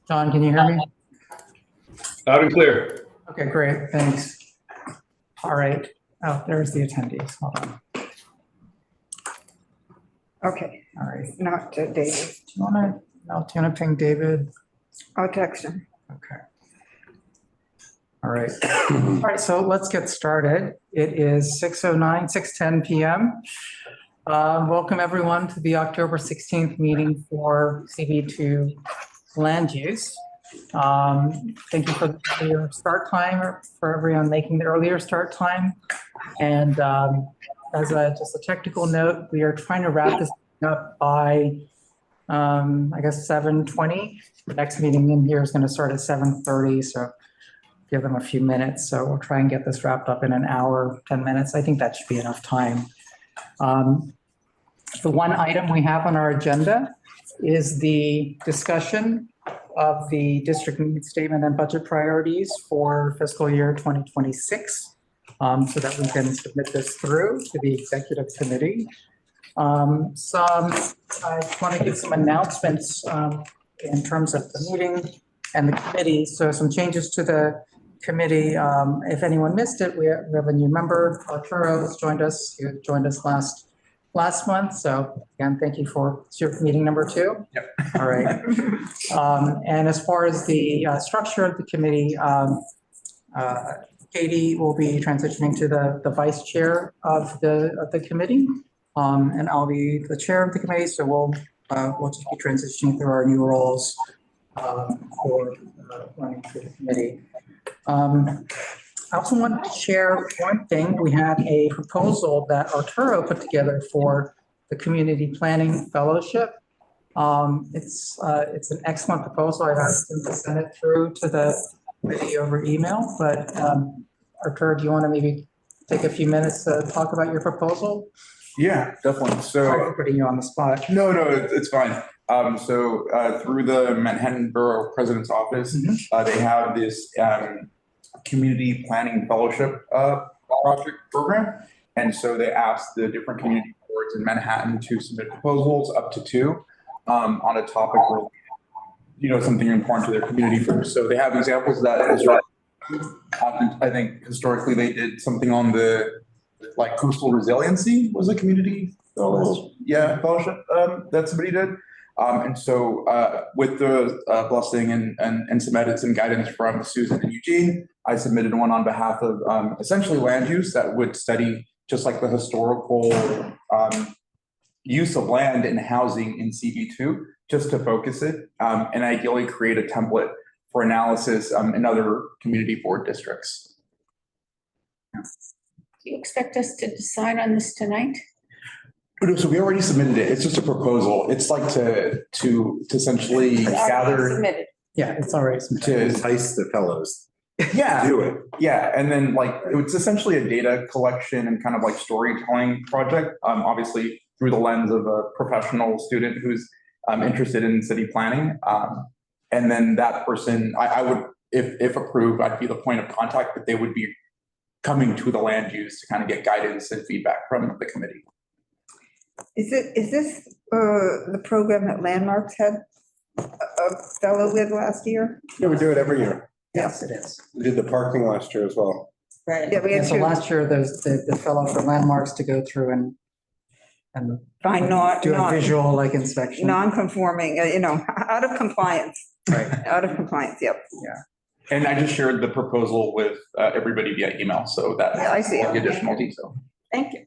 John, can you hear me? Loud and clear. Okay, great, thanks. All right, oh, there's the attendees, hold on. Okay, All right, not to David. do you wanna ping David? I'll text him. Okay. All right, all right, so let's get started. It is 6:09, 6:10 p.m. Welcome everyone to the October 16th meeting for CB2 land use. Thank you for your start time, or for everyone making the earlier start time. And as just a technical note, we are trying to wrap this up by, I guess, 7:20. The next meeting in here is going to start at 7:30, so give them a few minutes. So we'll try and get this wrapped up in an hour, 10 minutes. I think that should be enough time. The one item we have on our agenda is the discussion of the district needs statement and budget priorities for fiscal year 2026, so that we can submit this through to the executive committee. I just want to give some announcements in terms of the meeting and the committee. So some changes to the committee. If anyone missed it, we have a new member, Arturo, has joined us. He joined us last month. So again, thank you for your meeting number 2. Yep. All right. And as far as the structure of the committee, Katie will be transitioning to the vice chair of the committee, and I'll be the chair of the committee. So we'll just be transitioning through our new roles for running through the committee. I also want to share one thing. We had a proposal that Arturo put together for the Community Planning Fellowship. It's an excellent proposal. I've asked him to send it through to the committee over email, but Arturo, do you want to maybe take a few minutes to talk about your proposal? Yeah, definitely. So Sorry for putting you on the spot. no, it's fine. Through the Manhattan Borough President's Office, they have this community planning fellowship project program. And so they asked the different community boards in Manhattan to submit proposals, up to 2, on a topic where, something important to their community first. So they have examples that I think historically they did something on the coastal resiliency was a community fellowship that somebody did. And so with the blessing and some edits and guidance from Susan and Eugene, I submitted one on behalf of essentially land use that would study just like the historical use of land and housing in CB2, just to focus it, and ideally create a template for analysis in other community board districts. Do you expect us to decide on this tonight? So we already submitted it. It's just a proposal. It's like to essentially gather. Submitted. Yeah, it's already submitted. To entice the fellows. Yeah. Do it. Yeah. And then it's essentially a data collection and kind of storytelling project, obviously through the lens of a professional student who's interested in city planning. And then that person, I would, if approved, I'd be the point of contact, but they would be coming to the land use to kind of get guidance and feedback from the committee. Is this the program that Landmarks had a fellow with last year? Yeah, we do it every year. Yes, it is. We did the parking last year as well. Right. Yeah, we Yeah, had so 2. last year, there's the fellow for landmarks to go through and Fine, do a visual inspection. non-conforming, out of compliance. Right. Out of compliance, yep. And I just shared the proposal with everybody via email, so that Yeah, I see it. the additional detail. Thank you.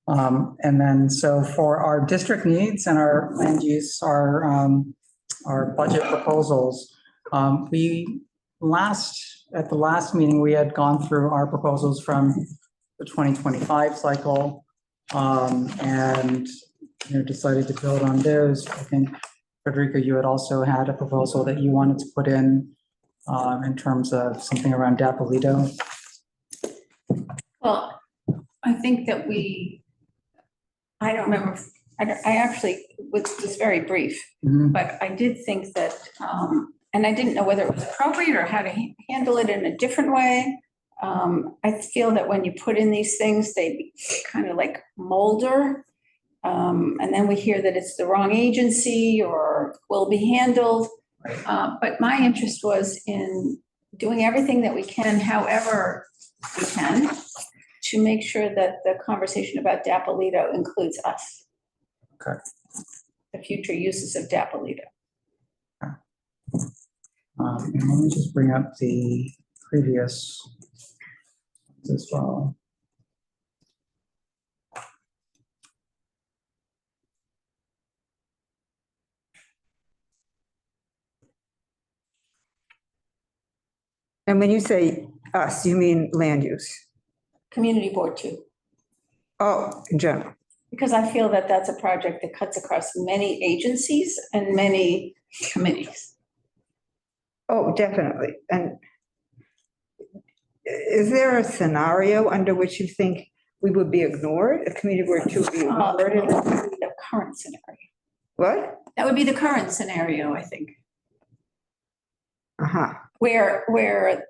And then, so for our district needs and our land use, our budget proposals, at the last meeting, we had gone through our proposals from the 2025 cycle, and decided to build on those. I think, Federico, you had also had a proposal that you wanted to put in terms of something around Dapolito. Well, I think that I don't remember, I actually was just very brief, but I did think that, and I didn't know whether it was appropriate or how to handle it in a different way. I feel that when you put in these things, they kind of molder. And then we hear that it's the wrong agency or will be handled. But my interest was in doing everything that we can, however we can, to make sure that the conversation about Dapolito includes us. Okay. The future uses of Dapolito. And let me just bring up the previous as well. And when you say us, you mean land use? Community board too, Oh, in general. because I feel that that's a project that cuts across many agencies and many committees. Oh, definitely. And is there a scenario under which you think we would be ignored? A community board two would be ignored? in That it? would be the current scenario. What? That would be the current scenario, I think, Uh-huh. where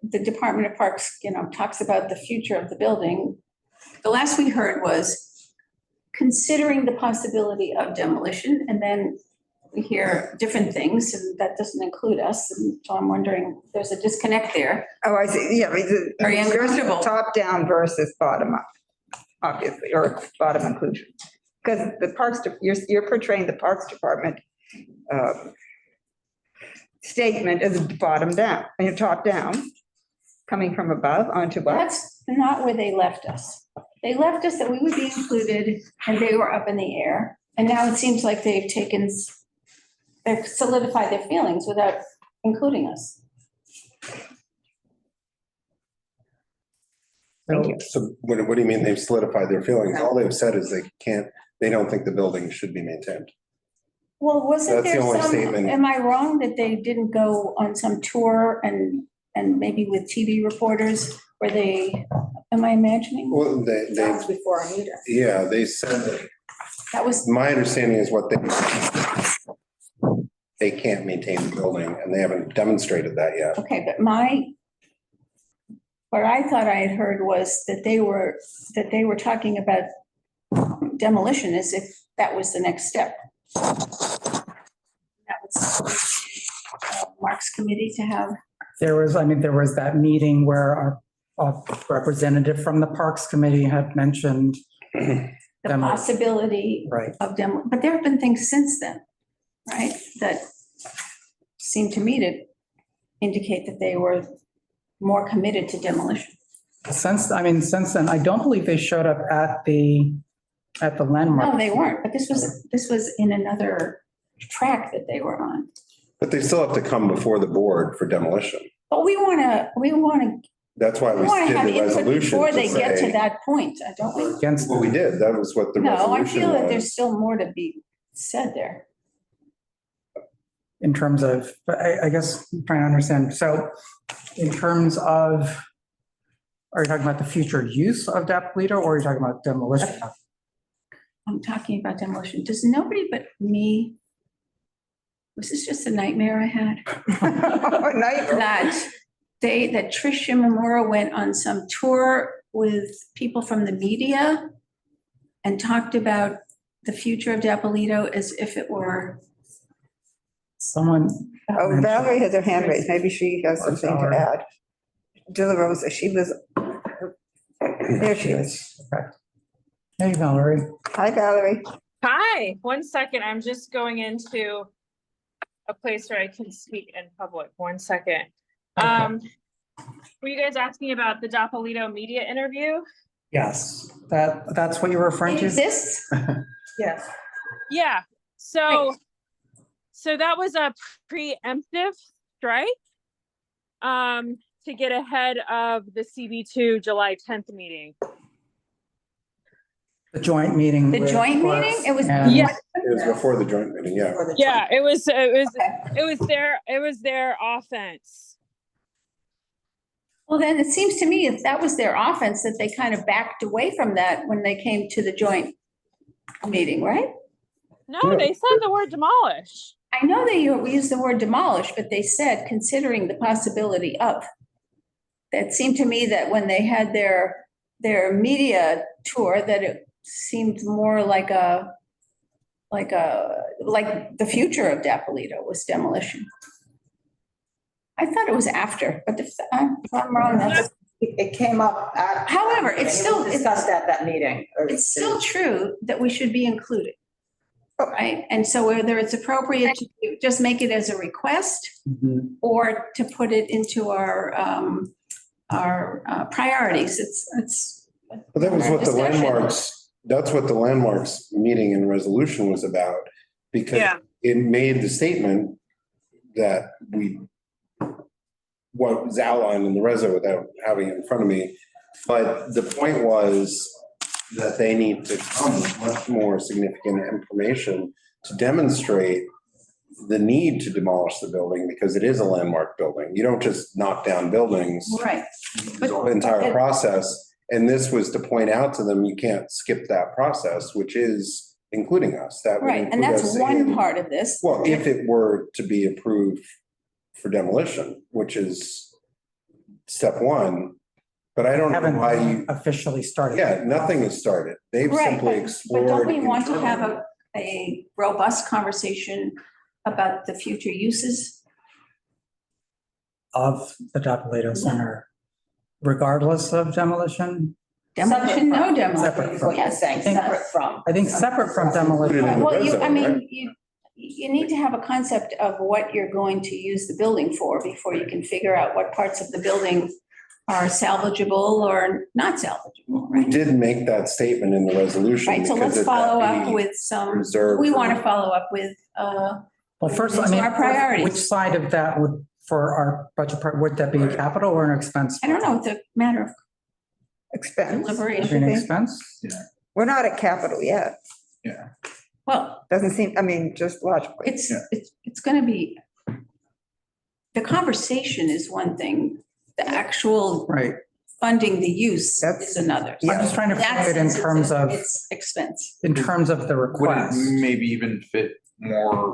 the Department of Parks, talks about the future of the building. The last we heard was considering the possibility of demolition, and then we hear different things, and that doesn't include us, and so I'm wondering, there's a disconnect there. Oh, I see. Yeah. Very uncomfortable. Top down versus bottom up, obviously, or bottom inclusion. Because the parks, you're portraying the Parks Department statement as bottom down, and you're top down, coming from above onto what? That's not where they left us. They left us that we would be included, and they were up in the air, and now it seems like they've solidified their feelings without including us. Thank you. So what do you mean they've solidified their feelings? All they've said is they don't think the building should be maintained. Well, wasn't That's the there only some, statement. am I wrong that they didn't go on some tour and maybe with TV reporters where am I imagining? Well, That was before our meeting. yeah, they said, That was, my understanding is they can't maintain the building and they haven't demonstrated that yet. okay, but what I thought I had heard was that they were talking about demolition as if that was the next step. That was Mark's committee to have. There was that meeting where a representative from the Parks Committee had mentioned. The Demo. possibility Right. of demo, but there have been things since then, right? That seem to me to indicate that they were more committed to demolition. Since then, I don't believe they showed up at the landmark. No, they weren't, but this was in another track that they were on. But they still have to come before the board for demolition. But we want to That's why we have did the input resolution before to they get to say, that point, don't we? Against, well, we did. That was what the No, I resolution feel that there's was. still more to be said there. in terms of, I guess I'm trying to understand. So in terms of, are you talking about the future use of Dapolito or are you talking about demolition? I'm talking about demolition. Does nobody but me, was this just a nightmare I had? That Trish Shimamura went on some tour with people from the media and talked about the future of Dapolito as if it were. Someone. Oh, Valerie has her hand raised. Maybe she has something to add. De La Rosa, there she is. Okay. Hey, Valerie. Hi, Valerie. Hi, 1 second. I'm just going into a place where I can speak in public. 1 second. Okay. Were you guys asking about the Dapolito media interview? Yes, that's what you're referring It to? exists? Yes. Yeah. So that was a preemptive strike to get ahead of the CB2 July 10th meeting. The joint meeting. The with joint Parks meeting? It was. and- Yeah. It was before the joint meeting, yeah. Yeah, it was their offense. Well, then it seems to me if that was their offense, that they kind of backed away from that when they came to the joint meeting, right? No, they said the word demolish. I know they used the word demolish, but they said considering the possibility of. It seemed to me that when they had their media tour, that it seemed more like a like the future of Dapolito was demolition. I thought it was after, but if I'm wrong, that's, It came up at. However, it's still- Discussed at that meeting. it's still true that we should be included. Right? And so whether it's appropriate to just make it as a request Mhm. or to put it into our priorities, it's. Well, that was what the discussion. landmarks, that's what the landmarks meeting and resolution was about. Because Yeah. it made the statement that what was outlined in the reso without having it in front of me. But the point was that they need to come with much more significant information to demonstrate the need to demolish the building because it is a landmark building. You don't just knock down buildings. Right. The entire process. And this was to point out to them, you can't skip that process, which is including us. That would Right, and include that's us one in- part of this. Well, if it were to be approved for demolition, which is step one, but I don't know Haven't why you, officially started. yeah, nothing has started. They've Right, simply but explored. don't we want to internally. have a robust conversation about the future uses? Of the Dapolito Center, regardless of demolition? Demolition, no Separate demolition, from- yes. Separate from. I think separate from Put it in demolition. the Well, red I zone, mean, right? you need to have a concept of what you're going to use the building for before you can figure out what parts of the building are salvageable or not salvageable, We right? did make that statement in the resolution. Right, so because let's it follow had to up be with some, reserved we for- want to follow up with, Well, first, I Into mean, our priorities. which side of that would, for our budget part, would that be a capital or an expense? I don't know, it's a matter of Expense. deliberation. An expense? We're not at capital yet. Yeah. Well, Doesn't seem, I mean, just logically. it's going to be, the conversation is one thing, the actual Right. funding the use That's- is another. Yeah. I'm just trying to frame That's it in terms of, It's expense. in terms of the Would request. it maybe even fit more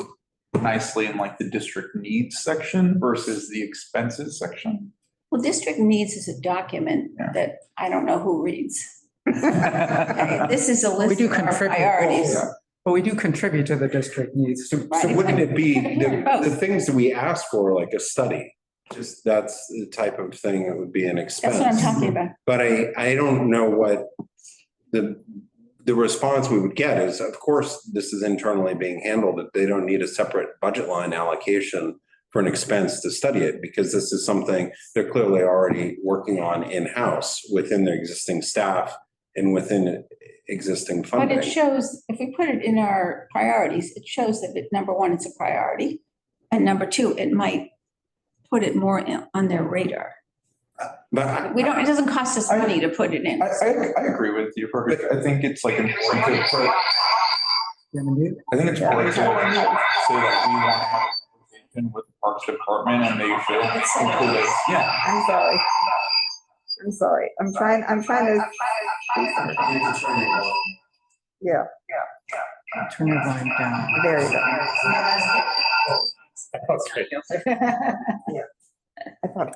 nicely in like the district needs section versus the expenses section? Well, district needs is a document Yeah. that I don't know who reads. Okay, This is a We list do of our contribute. priorities. Yeah. But we do contribute to the district needs. So Right. wouldn't it be, Yeah, both. the things that we ask for, like a study, just that's the type of thing that would be an expense. That's what I'm talking about. But I don't know what the response we would get is, of course, this is internally being handled, that they don't need a separate budget line allocation for an expense to study it, because this is something they're clearly already working on in-house within their existing staff and within existing But funding. it shows, if we put it in our priorities, it shows that, number one, it's a priority. And number two, it might put it more on their radar. But We don't, it doesn't cost us money to put it in. I agree with you, Perkins. I think it's like important to put, You want me to- I think it's important to say that we want to have a conversation with the Parks Department and they should include it. Yeah. I'm sorry. I'm sorry. I'm trying to. Yeah, Turn your volume down. there you go. I thought,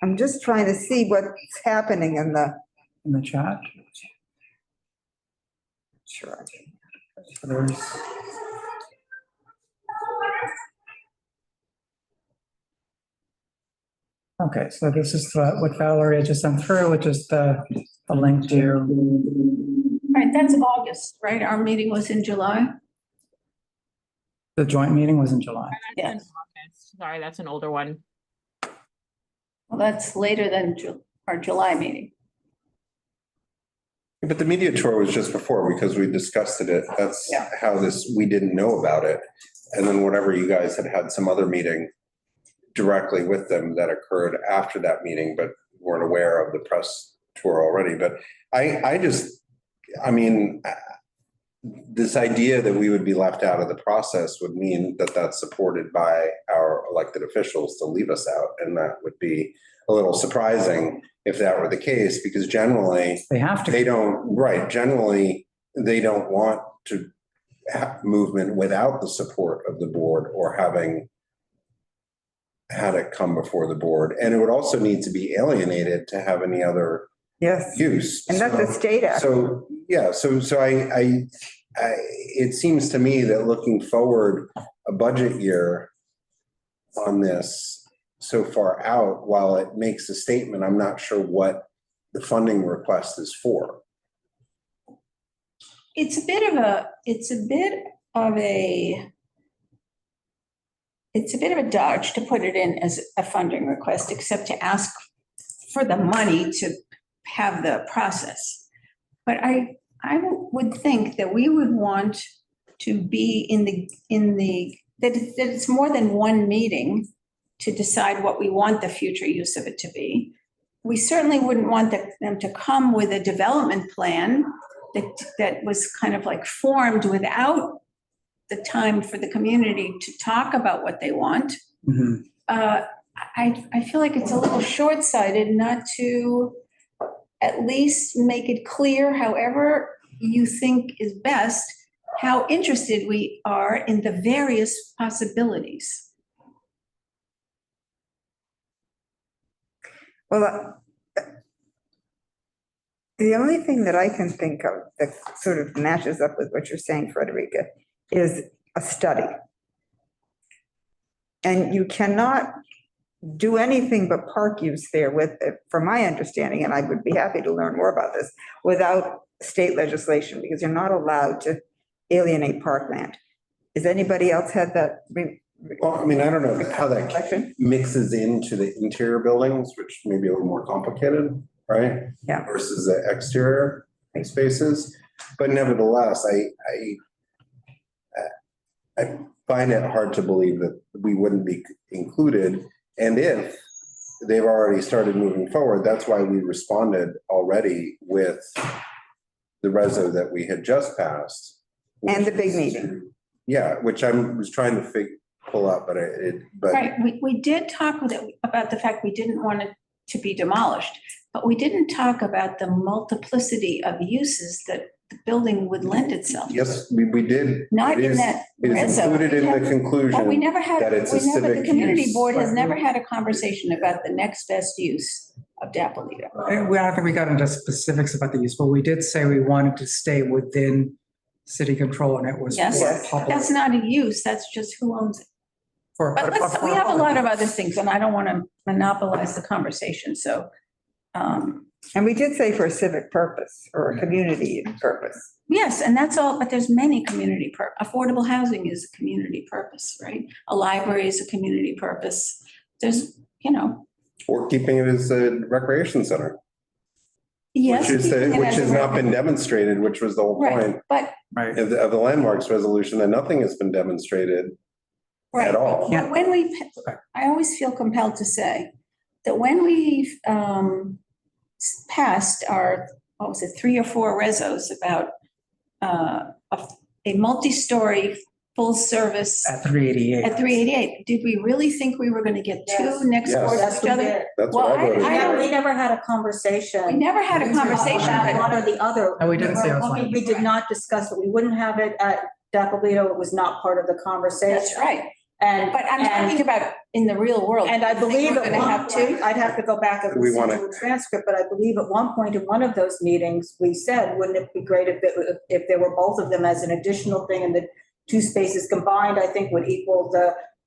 I'm just trying to see what's happening in the. In the chat. Sure. So there's. Okay, so this is what Valerie just sent through, which is the link to, All right, that's August, right? Our meeting was in July. the joint meeting was in July. That's in Yes. August. Sorry, that's an older one. Well, that's later than our July meeting. But the media tour was just before, because we discussed it. That's Yeah. how we didn't know about it. And then whatever you guys had some other meeting directly with them that occurred after that meeting, but weren't aware of the press tour already. But I mean, this idea that we would be left out of the process would mean that that's supported by our elected officials to leave us out. And that would be a little surprising if that were the case, because generally, They have to. generally, they don't want to have movement without the support of the board or having had it come before the board. And it would also need to be alienated to have any other Yes, use. and that's a state act. So, yeah, so I it seems to me that looking forward a budget year on this so far out, while it makes a statement, I'm not sure what the funding request is for. It's a bit of a dodge to put it in as a funding request, except to ask for the money to have the process. But I would think that we would want to be that it's more than one meeting to decide what we want the future use of it to be. We certainly wouldn't want them to come with a development plan that was kind of like formed without the time for the community to talk about what they want. Mhm. I feel like it's a little short-sighted not to at least make it clear, however you think is best, how interested we are in the various possibilities. Well, the only thing that I can think of that sort of matches up with what you're saying, Frederica, is a study. And you cannot do anything but park use there with, from my understanding, and I would be happy to learn more about this, without state legislation, because you're not allowed to alienate parkland. Has anybody else had that? Well, I mean, I don't know how that Question? mixes into the interior buildings, which may be a little more complicated, right? Yeah. Versus the exterior spaces. But nevertheless, I find it hard to believe that we wouldn't be included. And if they've already started moving forward, that's why we responded already with the reso that we had just passed. And the big meeting. Yeah, which I was trying to pull up, but Right, we did talk about the fact we didn't want it to be demolished, but we didn't talk about the multiplicity of uses that the building would lend itself to. yes, we did. Not It in is- that It is reso. included in the conclusion. But we never had, that it's a the civic community use. board has never had a conversation about the next best use of Dapolito. I don't think we got into specifics about the use, but we did say we wanted to stay within city control, and it was. Yes, for public- that's not a use, that's just who owns it. for- But we for have a public lot of use. other things, and I don't want to monopolize the conversation, so. And we did say for a civic purpose or a community purpose. Yes, and that's all, but there's many community affordable housing is a community purpose, right? A library is a community purpose. There's, Or keeping it as a recreation center. yes. Which keeping it as a has not been rec- demonstrated, which was the whole Right, point but, Right. of the landmarks resolution, that nothing has been demonstrated right. at all. Yeah. But when I always feel compelled to say that when we passed our, 3 or 4 resos about a multi-story, full-service At 388. at 388, did we really think we were going to get Yes. two next door Yes. to each other? That's Well, what I voted. We never had a conversation. We never had a conversation, About one but or the other. No, we didn't say it was one. We did not discuss it. We wouldn't have it at Dapolito. It was not part of the conversation. that's right. And, But I'm talking about in the real world. and I Do you think believe we're at gonna one have point, two. I'd have to go back and We listen wanna- to a transcript, but I believe at one point in one of those meetings, we said, wouldn't it be great if there were both of them as an additional thing, and the 2 spaces combined, I think, would equal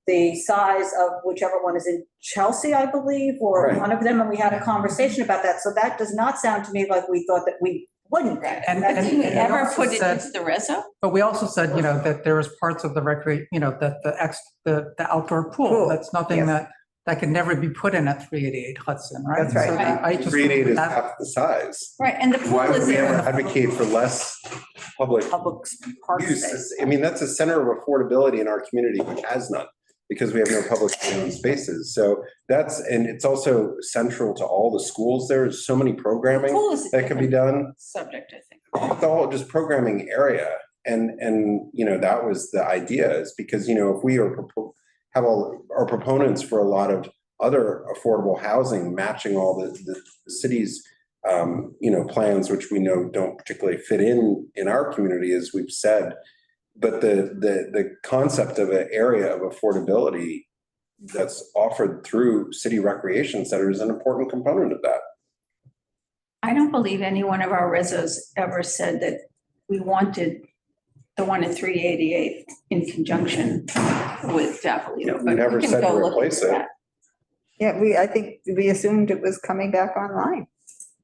the size of whichever one is in Chelsea, I believe, or Right. one of them, and we had a conversation about that. So that does not sound to me like we thought that we wouldn't. And- But did we and ever also put it said- into the reso? But we also said, that there was parts of the that the outdoor pool, Pool, that's nothing yes. that could never be put in at 388 Hudson, right? That's right. So I just. 388 is that- half the size. Right, and the pool Why would is we ever there. advocate for less public Public park use? space. I mean, that's a center of affordability in our community, which has none, because we have no public spaces. So and it's also central to all the schools. There's so many programming Pool is a that can be different done. subject, I think. It's all just programming area. And that was the idea, is because, if we are are proponents for a lot of other affordable housing, matching all the city's, plans, which we know don't particularly fit in our community, as we've said. But the concept of an area of affordability that's offered through city recreation centers is an important component of that. I don't believe any one of our resos ever said that we wanted the one at 388 in conjunction with Dapolito. We but never can said to go look replace into it. that. Yeah, I think we assumed it was coming back online.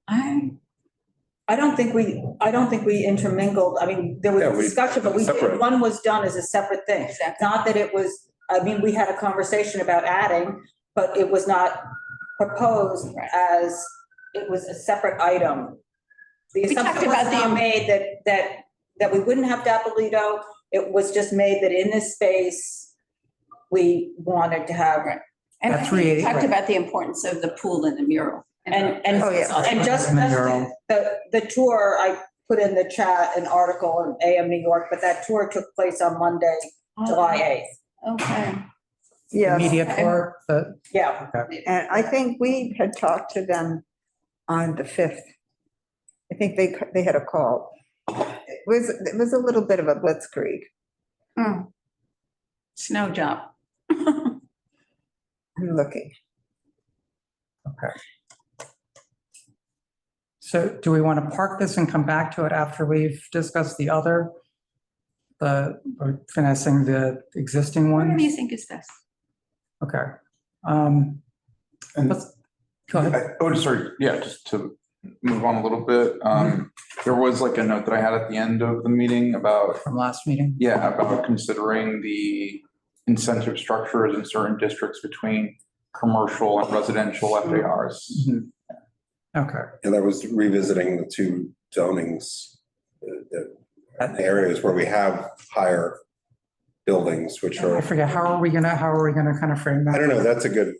I don't think we intermingled. I mean, there Yeah, was we- discussion, but separate. one was done as a separate thing. Exactly. Not that it was, I mean, we had a conversation about adding, but it was not proposed Right. as, it was a separate item. The We talked assumption was about the- not made that we wouldn't have Dapolito. It was just made that in this space, we wanted to have. And At I think 380, we talked right. about the importance of the pool and the mural. And Oh, yeah. and just And the mural. the tour, I put in the chat an article in AM New York, but that tour took place on Monday, July 8th. Okay. Yes, Media tour, Yeah, and I think we had talked to them on the 5th. I think they had a call. It was a little bit of a blitzkrieg. Snow job. I'm looking. okay. So do we want to park this and come back to it after we've discussed or finessing the existing Whatever you ones? think is best. Okay. And Let's, go ahead. Oh, sorry, yeah, just to move on a little bit. There was like a note that I had at the end of the meeting about, From last meeting. yeah, about considering the incentive structures in certain districts between commercial and residential FARs. Mhm. Okay. And that was revisiting the two zonings, the areas where we have higher buildings, which I are, forget, how are we gonna kind of frame that? I don't know, that's a good,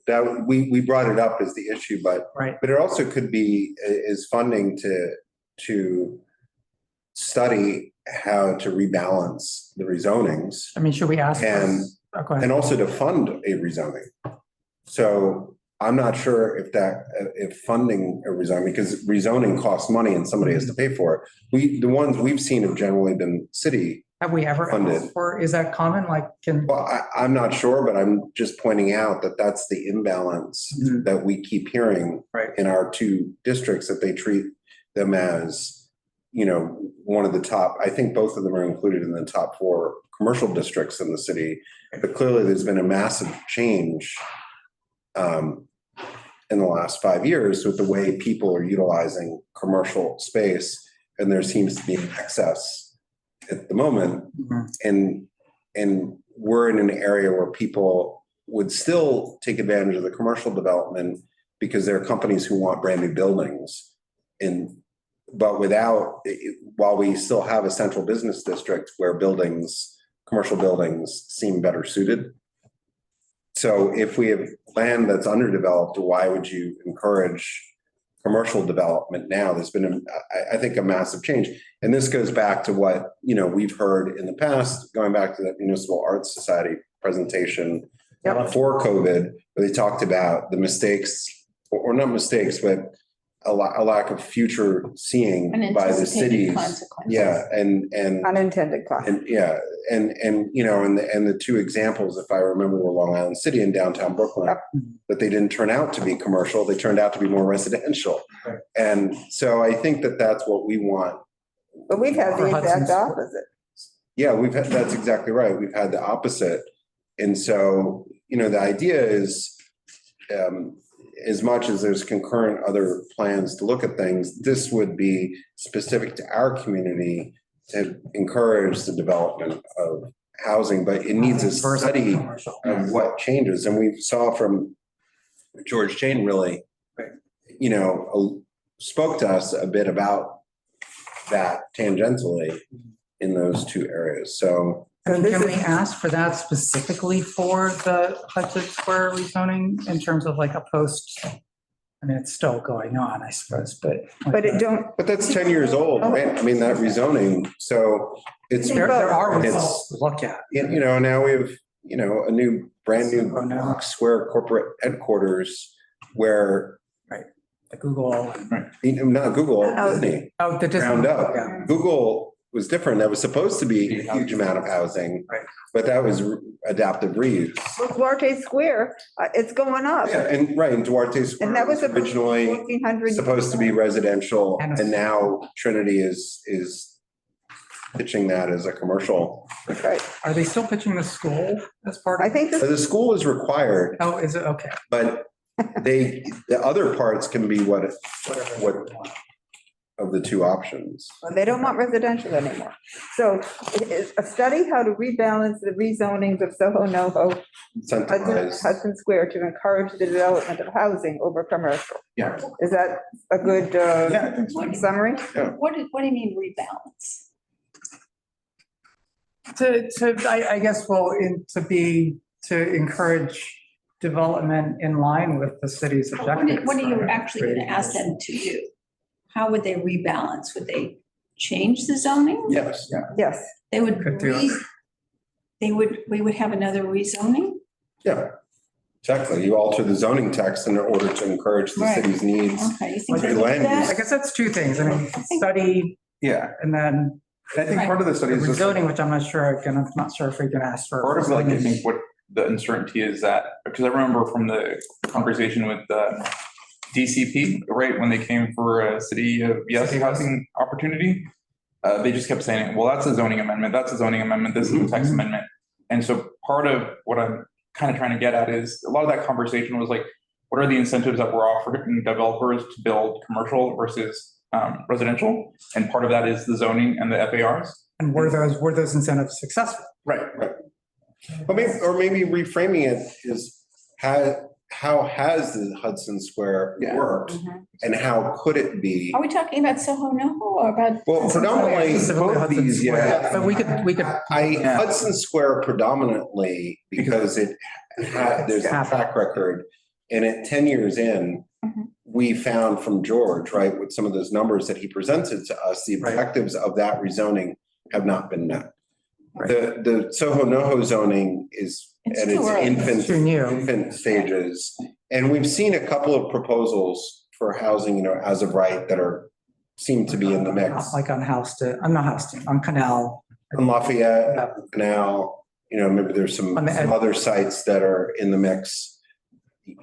we brought it up as the issue, but Right. it also could be, is funding to study how to rebalance the rezonings I mean, should we ask? And- Go ahead. and also to fund a rezoning. So I'm not sure if funding a rezoning, because rezoning costs money and somebody has to pay for it. The ones we've seen have generally been city. Have we ever funded. asked for, is that common? Like, Well, I'm not sure, but I'm just pointing out that that's the imbalance Mhm. that we keep hearing Right. in our two districts, that they treat them as, one of the top, I think both of them are included in the top 4 commercial districts in the city. But clearly there's been a massive change in the last 5 years with the way people are utilizing commercial space. And there seems to be an excess at the moment. Mhm. And we're in an area where people would still take advantage of the commercial development because there are companies who want brand new buildings. But while we still have a central business district where commercial buildings seem better suited. So if we have land that's underdeveloped, why would you encourage commercial development now? There's been, I think, a massive change. And this goes back to what, we've heard in the past, going back to that Municipal Arts Society presentation before COVID, where they talked about the mistakes, or not mistakes, but a lack of future seeing by the Unanticipated cities. consequences. Yeah, and Unintended cost. and the two examples, if I remember, were Long Island City and downtown Brooklyn, but they didn't turn out to be commercial. They turned out to be more residential. Right. And so I think that that's what we want. But we've had the Or exact Hudson's. opposite. Yeah, that's exactly right. We've had the opposite. And so, the idea is, as much as there's concurrent other plans to look at things, this would be specific to our community to encourage the development of housing, but it needs a Versus study commercial. of what changes. And we saw from George Chain really, spoke to us a bit about that tangentially in those two areas. So Can we ask for that specifically for the Hudson Square rezoning in terms of like a post? I mean, it's still going on, I suppose, but. But it don't, but that's 10 years old, right? I mean, that rezoning. So it's, There are It's- results to look at. now we have, a brand new square corporate headquarters where, The Google. and- not Google, Oh. Disney, Oh, the. ground up. Yeah. Google was different. That was supposed to be a huge amount of housing, Right. but that was adaptive reuse. Duarte Square, it's going up. Yeah, and Duarte Square And that was was originally 1,400. supposed to be residential, And- and now Trinity is pitching that as a commercial. That's right. Are they still pitching the school as part I of? think this, The school is required, Oh, is it? Okay. but the other parts can be what of the two options. they don't want residential anymore. So it is a study how to rebalance the rezonings of Soho, NoHo, Incentivize. Hudson Square to encourage the development of housing over commercial. Yeah. Is that a good Yeah, I think so. summary? What do you mean rebalance? I guess, well, to encourage development in line with the city's objectives. What are you actually going to ask them to do? How would they rebalance? Would they change the zoning? Yes. Yes. They would, Could do it. we would have another rezoning? Yeah, exactly. You alter the zoning text in order to encourage the Right. city's needs. Okay, you think Okay, they do land use. I that? guess that's two things. I mean, study Yeah, and then and I think part of the the study is just. rezoning, which I'm not sure, again, I'm not sure if we can ask for. Part of like, I think what the uncertainty is that, because I remember from the conversation with the DCP, right, when they came for a city of yes City. housing opportunity, they just kept saying, well, that's a zoning amendment, that's a zoning amendment, this is a text amendment. And so part of what I'm kind of trying to get at is a lot of that conversation was like, what are the incentives that we're offering developers to build commercial versus residential? And part of that is the zoning and the FARs. And were those incentives successful? Right. Or maybe reframing it is how has the Hudson Square Yeah. worked? And how could it be? Are we talking about Soho NoHo or about? Well, predominantly, Specifically both Hudson these, Square. yeah. But we could. Hudson Square predominantly because there's a track record. And at 10 years in, we found from George, right, with some of those numbers that he presented to us, the Right. objectives of that rezoning have not been met. Right. The Soho NoHo zoning is It's at too its early. It's too new. infant stages. And we've seen a couple of proposals for housing, as of right that seem to be in the mix. Like on on Canal. On Lafayette, now, maybe there's some On the edge. other sites that are in the mix,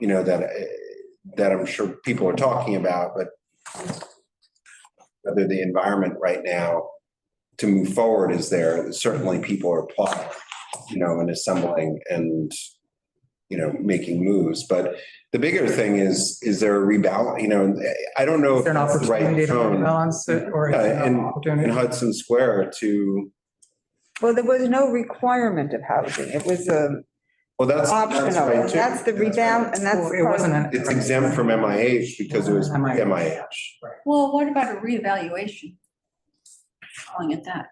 that I'm sure people are talking about, but whether the environment right now to move forward is there, certainly people are applying, and assembling and, making moves. But the bigger thing is there a rebalance, I don't know Is if there an that's the right opportunity to tone balance it or? is there Yeah, an in opportunity? Hudson Square to, Well, there was no requirement of housing. It was well, that's optional. right, too. That's the rebalance and that's. Well, the it part- wasn't an. It's exempt from MIH because it was MIH. MIH. Well, what about a reevaluation? Calling it that.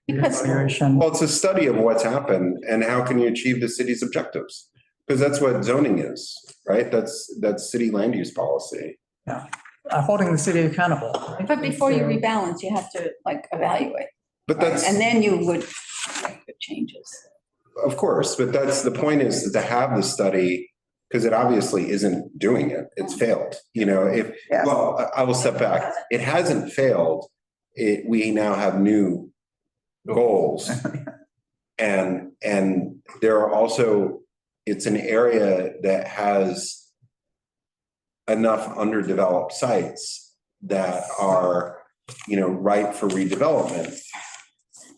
Because Evaluation. Well, it's a study of what's happened and how can you achieve the city's objectives? Because that's what zoning is, right? That's city land use policy. Holding the city accountable. But before you rebalance, you have to evaluate. But that's, And then you would make the changes. of course, but that's the point is to have the study because it obviously isn't doing it. It's failed. Yes. Well, I will step back. It hasn't failed. We now have new goals. And there are also, it's an area that has enough underdeveloped sites that are, ripe for redevelopment.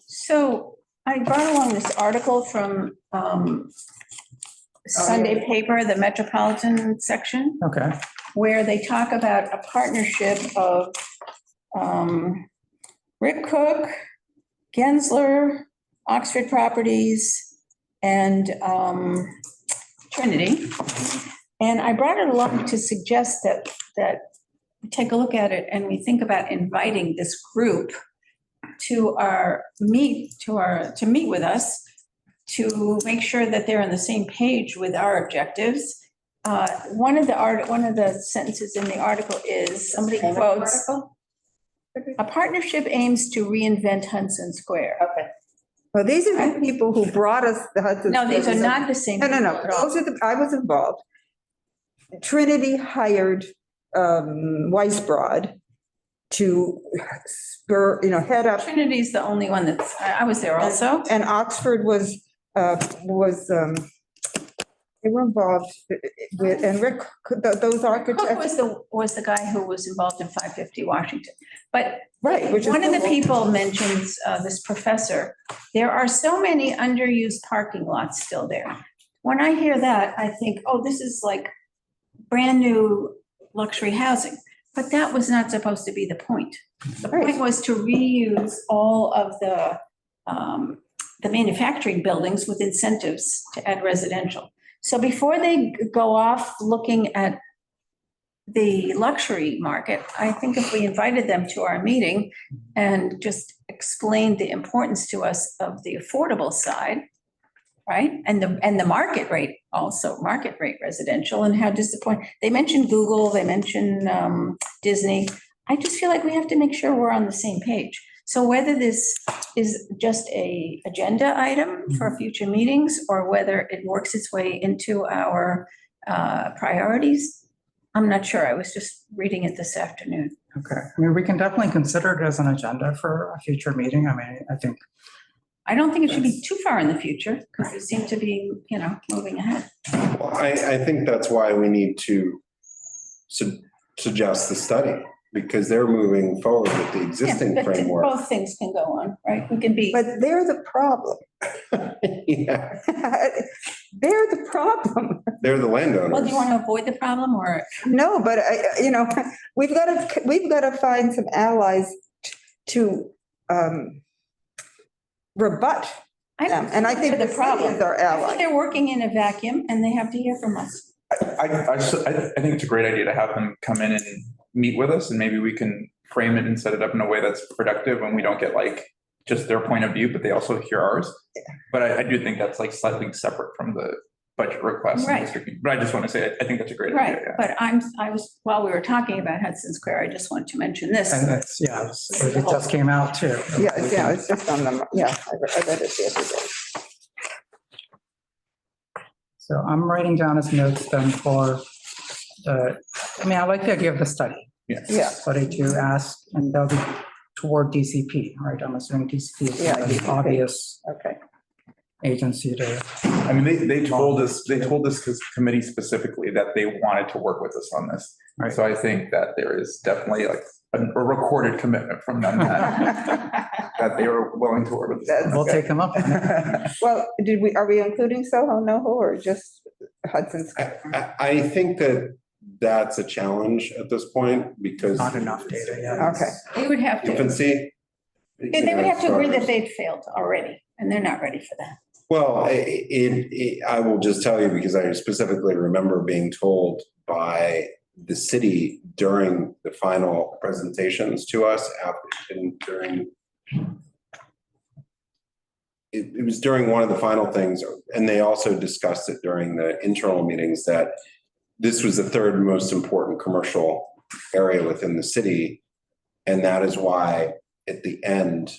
So I brought along this article from Sunday paper, the Metropolitan section, Okay. where they talk about a partnership of Rick Cook, Gensler, Oxford Properties, and Trinity. And I brought it along to suggest that we take a look at it and we think about inviting this group to meet with us to make sure that they're on the same page with our objectives. One of the sentences in the article is, somebody quotes, "A partnership aims to reinvent Hudson Square." Okay. Well, these are the people who brought us the Hudson. No, these are Square. not the same. No. people at all. Those are I was involved. Trinity hired Weisbrod to spur, head up, Trinity's the only one that's, I was there also. and Oxford was They were involved with, and Rick, those Cook architects, was the guy who was involved in 550 Washington. But right, which is. one of the people mentions, this professor, there are so many underused parking lots still there. When I hear that, I think, oh, this is like brand new luxury housing. But that was not supposed to be the point. The point was to reuse all of the manufacturing buildings with incentives to add residential. So before they go off looking at the luxury market, I think if we invited them to our meeting and just explained the importance to us of the affordable side, right? And the market rate, also market rate residential, and how disappointing. They mentioned Google, they mentioned Disney. I just feel like we have to make sure we're on the same page. So whether this is just a agenda item for future meetings or whether it works its way into our priorities, I'm not sure. I was just reading it this afternoon. Okay, I mean, we can definitely consider it as an agenda for a future meeting. I mean, I don't think it should be too far in the future because we seem to be, moving ahead. Well, I think that's why we need to suggest the study, because they're moving forward with the existing But framework. both things can go on, right? We can be. But they're the problem. Yeah, They're the problem. they're the landowners. Well, do you want to avoid the problem or? No, but we've got to find some allies to rebut them. And I think they're the problem is our ally. They're working in a vacuum and they have to hear from us. I think it's a great idea to have them come in and meet with us, and maybe we can frame it and set it up in a way that's productive and we don't get like just their point of view, but they also hear ours. But I do think that's like slightly separate from the budget request. Right. But I just want to say, I think that's a great Right, idea. but while we were talking about Hudson Square, I just want to mention this. and it just came out too. Yeah, it's just on them. Yeah, I read it the other day. So I'm writing down as notes then for I like the idea of the study. Yeah. Study to ask, and that'll be toward DCP, right? I'm assuming DCP is Yeah, the DCP. obvious Okay. agency to. I mean, they told us committee specifically that they wanted to work with us on this. Right. So I think that there is definitely like a recorded commitment from them that they were willing to work with us. We'll take them up on it. Well, are we including Soho, NoHo, or just Hudson Square? I think that's a challenge at this point because. Not enough data yet. Okay. They would have to, Infancy. they would have to agree that they'd failed already, and they're not ready for that. Well, I will just tell you, because I specifically remember being told by the city during the final presentations to us it was during one of the final things, and they also discussed it during the internal meetings, that this was the third most important commercial area within the city. And that is why at the end,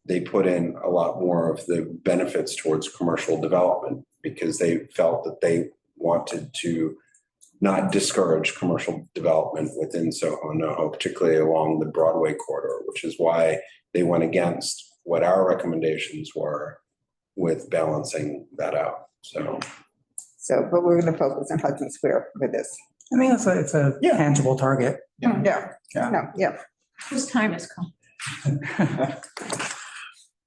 they put in a lot more of the benefits towards commercial development, because they felt that they wanted to not discourage commercial development within Soho, NoHo, particularly along the Broadway corridor, which is why they went against what our recommendations were with balancing that out. So, but we're going to focus on Hudson Square with this. I mean, it's a tangible target. Yeah. Yeah. No, yeah. Whose time has come?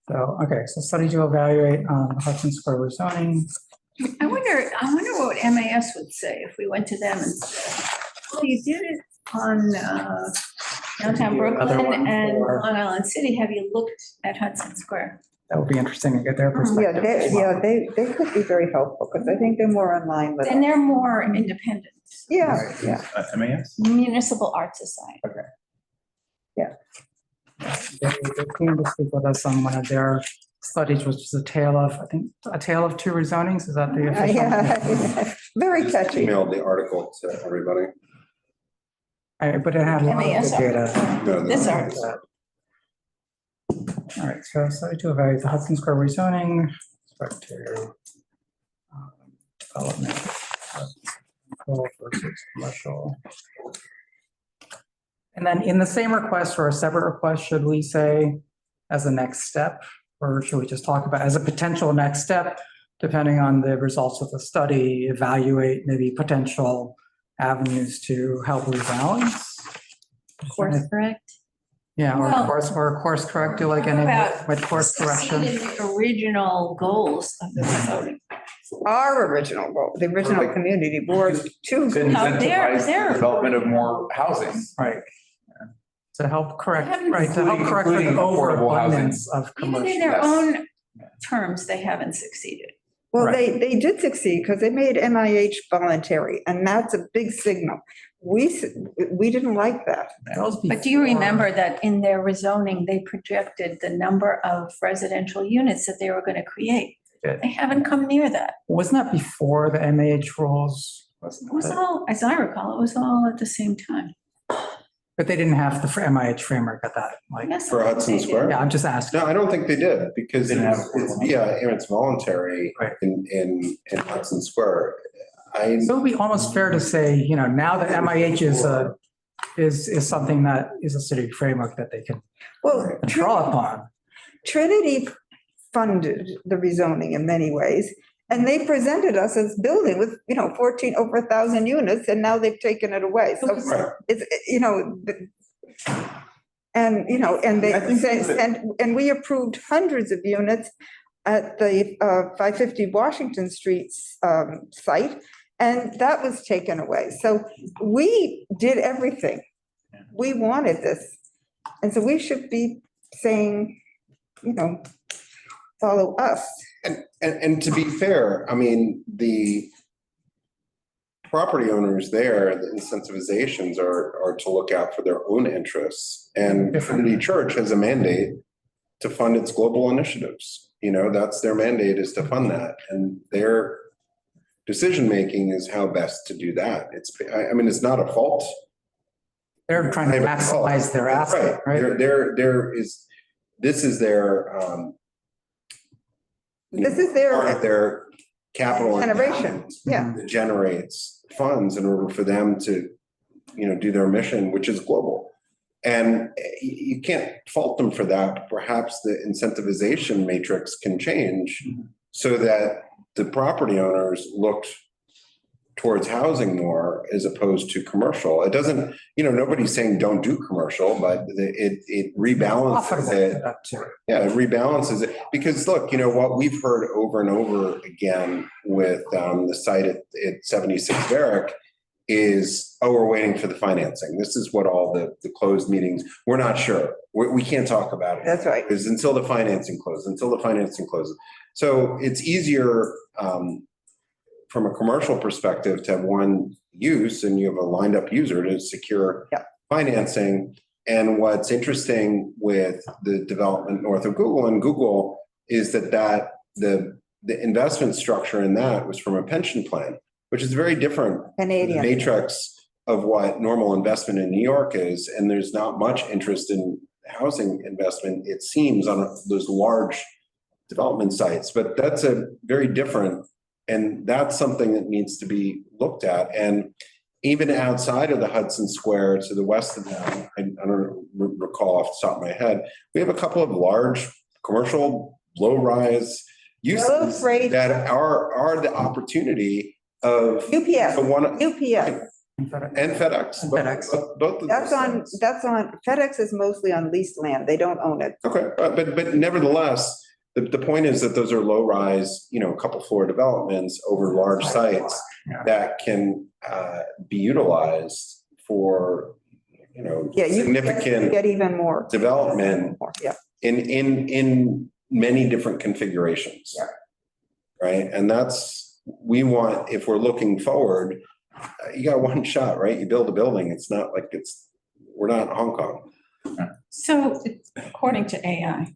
So, okay, so study to evaluate Hudson Square rezoning. I wonder what MAS would say if we went to them and said, well, you did it on downtown Another one Brooklyn and for- Long Island City. Have you looked at Hudson Square? That would be interesting to get their perspective. They could be very helpful because I think they're more in line with. And they're more independent. Yeah, yeah. MAS? Municipal Art Society. They came to speak with us on one of their studies, which is a tale of two rezonings. Is that the official? Yeah, very catchy. Emailed the article to everybody. But it had a lot of MAS good data. This art. All right, so study to evaluate the Hudson Square rezoning, respect to development versus commercial. And then in the same request or a separate request, should we say as a next step, or should we just talk about as a potential next step, depending on the results of the study, evaluate maybe potential avenues to help rebalance. Course correct. Yeah, Well- or course correct, do like any, About with course correction. Succeed in the original goals of the voting. Our original goal, the original community board, too. To No, incentivize they're- the development of more housing. Right. To help correct, Haven't- right, to help correct the Including affordable housing. overabundance of Even in commercial. their Yes. own terms, they haven't succeeded. Well, Right. they did succeed because they made MIH voluntary, and that's a big signal. We didn't like that. That was But do you before- remember that in their rezoning, they projected the number of residential units that they were going to create? Did. They haven't come near that. Wasn't that before the MAH rules? It was all, as I recall, it was all at the same time. But they didn't have the MIH framework at that, like, Yes, For Hudson they did. Square? yeah, I'm just asking. No, I don't think they did because Didn't have it's voluntary Right. in Hudson Square. I, So it would be almost fair to say, now that MIH is something that is a city framework that they can Well, draw upon. Trinity funded the rezoning in many ways, and they presented us as building with, 14, over 1,000 units, and now they've taken it away. So right. it's, and, and they I think said, and we approved hundreds of units at the 550 Washington Street site, and that was taken away. So we did everything. We wanted this. And so we should be saying, follow us. And to be fair, I mean, the property owners there, the incentivizations are to look out for their own interests. And Trinity Church has a mandate to fund its global initiatives. That's their mandate, is to fund that. And their decision-making is how best to do that. It's not a fault. They're trying to maximize their asset, right? This is their, This is part of their capital. generation, yeah. That generates funds in order for them to, do their mission, which is global. And you can't fault them for that. Perhaps the incentivization matrix can change so that the property owners looked towards housing more as opposed to commercial. It doesn't, nobody's saying don't do commercial, but it rebalances Profitable it. for that too. Yeah, it rebalances it. Because look, what we've heard over and over again with the site at 76 Varick is, we're waiting for the financing. This is what all the closed meetings, we're not sure. We can't talk about it. That's right. Because until the financing closes. So it's easier from a commercial perspective to have one use and you have a lined up user to secure financing. And what's interesting with the development north of Google and Google is that the investment structure in that was from a pension plan, which is very different than the Canadian. matrix of what normal investment in New York is. And there's not much interest in housing investment, it seems, on those large development sites, but that's a very different, and that's something that needs to be looked at. And even outside of the Hudson Square to the west of that, I don't recall off the top of my head, we have a couple of large commercial low-rise uses that are the opportunity of UPS, UPS UPS. and FedEx. FedEx. Both of those things. That's on, FedEx is mostly on leased land. They don't own it. Okay, but nevertheless, the point is that those are low-rise, a couple floor developments over large sites that can be utilized for, Yeah, you significant get even more. development Yeah. in many different configurations. Yeah. Right, and we want, if we're looking forward, you got one shot, right? You build a building, it's not like we're not Hong Kong. So according to AI,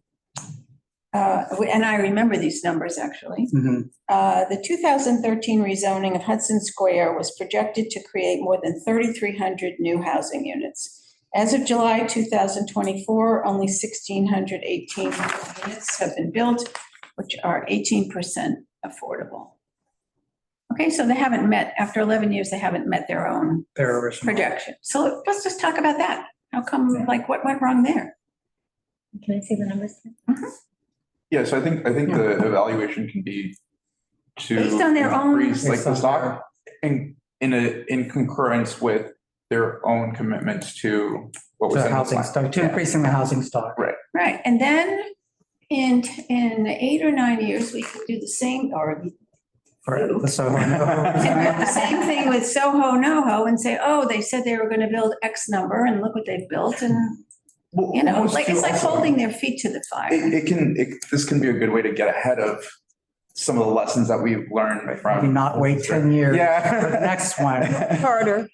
and I remember these numbers actually, Mhm. the 2013 rezoning of Hudson Square was projected to create more than 3,300 new housing units. As of July 2024, only 1,618 units have been built, which are 18% affordable. Okay, so they haven't met, after 11 years, they haven't met their own Their original. projection. So let's just talk about that. How come, what went wrong there? Can I see the numbers? Yeah, so I think the evaluation can be to Based on their own- increase like Based the on stock in concurrence with their own commitments to what was To in the housing plan. stock, to Yeah. increasing the housing stock. Right. Right, and then in 8 or 9 years, we could do the same, or For the Soho. the same thing with Soho, NoHo, and say, oh, they said they were gonna build X number, and look what they've built, and, Well, you know, almost like, it's to like also- holding their feet to the fire. This can be a good way to get ahead of some of the lessons that we've learned Maybe from. not wait 10 years Yeah. for the next one. Carter,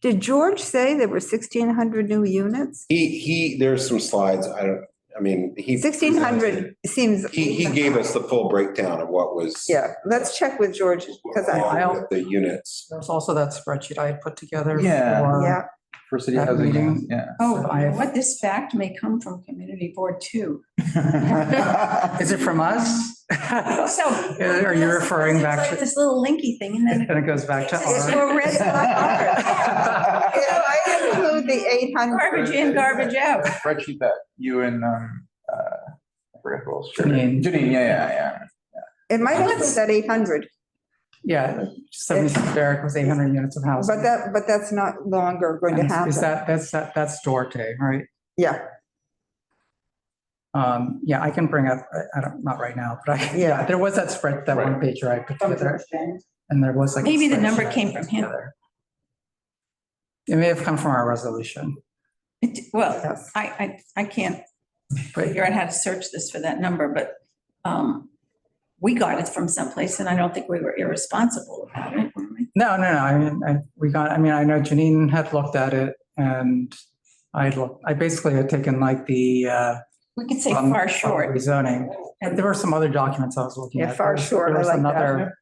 did George say there were 1,600 new units? There's some slides, I mean, he. 1,600 seems. He gave us the full breakdown of what was. Yeah, let's check with George, because With the units. There's also that spreadsheet I had put together Yeah. for. yeah, For city That housing, meeting. yeah. Oh, So you I know have- what, this fact may come from community board too. Is it from us? So. Are you referring It's back like to, this little linky thing, and then. and it goes back to It's our. or red hot. You know, I include the 800. Garbage in, garbage out. Spreadsheet that you and, I forget who else. shared it. Janine. Janine, yeah. It might have been that 800, Yeah, 76 Barrack was 800 units of housing. but that's not longer going to And happen. Is that's Duarte, right? Yeah, Yeah, I can bring up, I don't, not right now, but yeah, there was that spread, that one page I put together, and there was like. a Maybe the number spreadsheet came from him. together. It may have come from our resolution, Well, yes. I can't but figure out how to search this for that number, but we got it from someplace, and I don't think we were irresponsible about it, were we? no, I mean, I know Janine had looked at it, and I basically had taken like the. We could say from far short. Rezoning, but there were some other documents I was looking Yeah, at. far There was- short, there I was like that. another-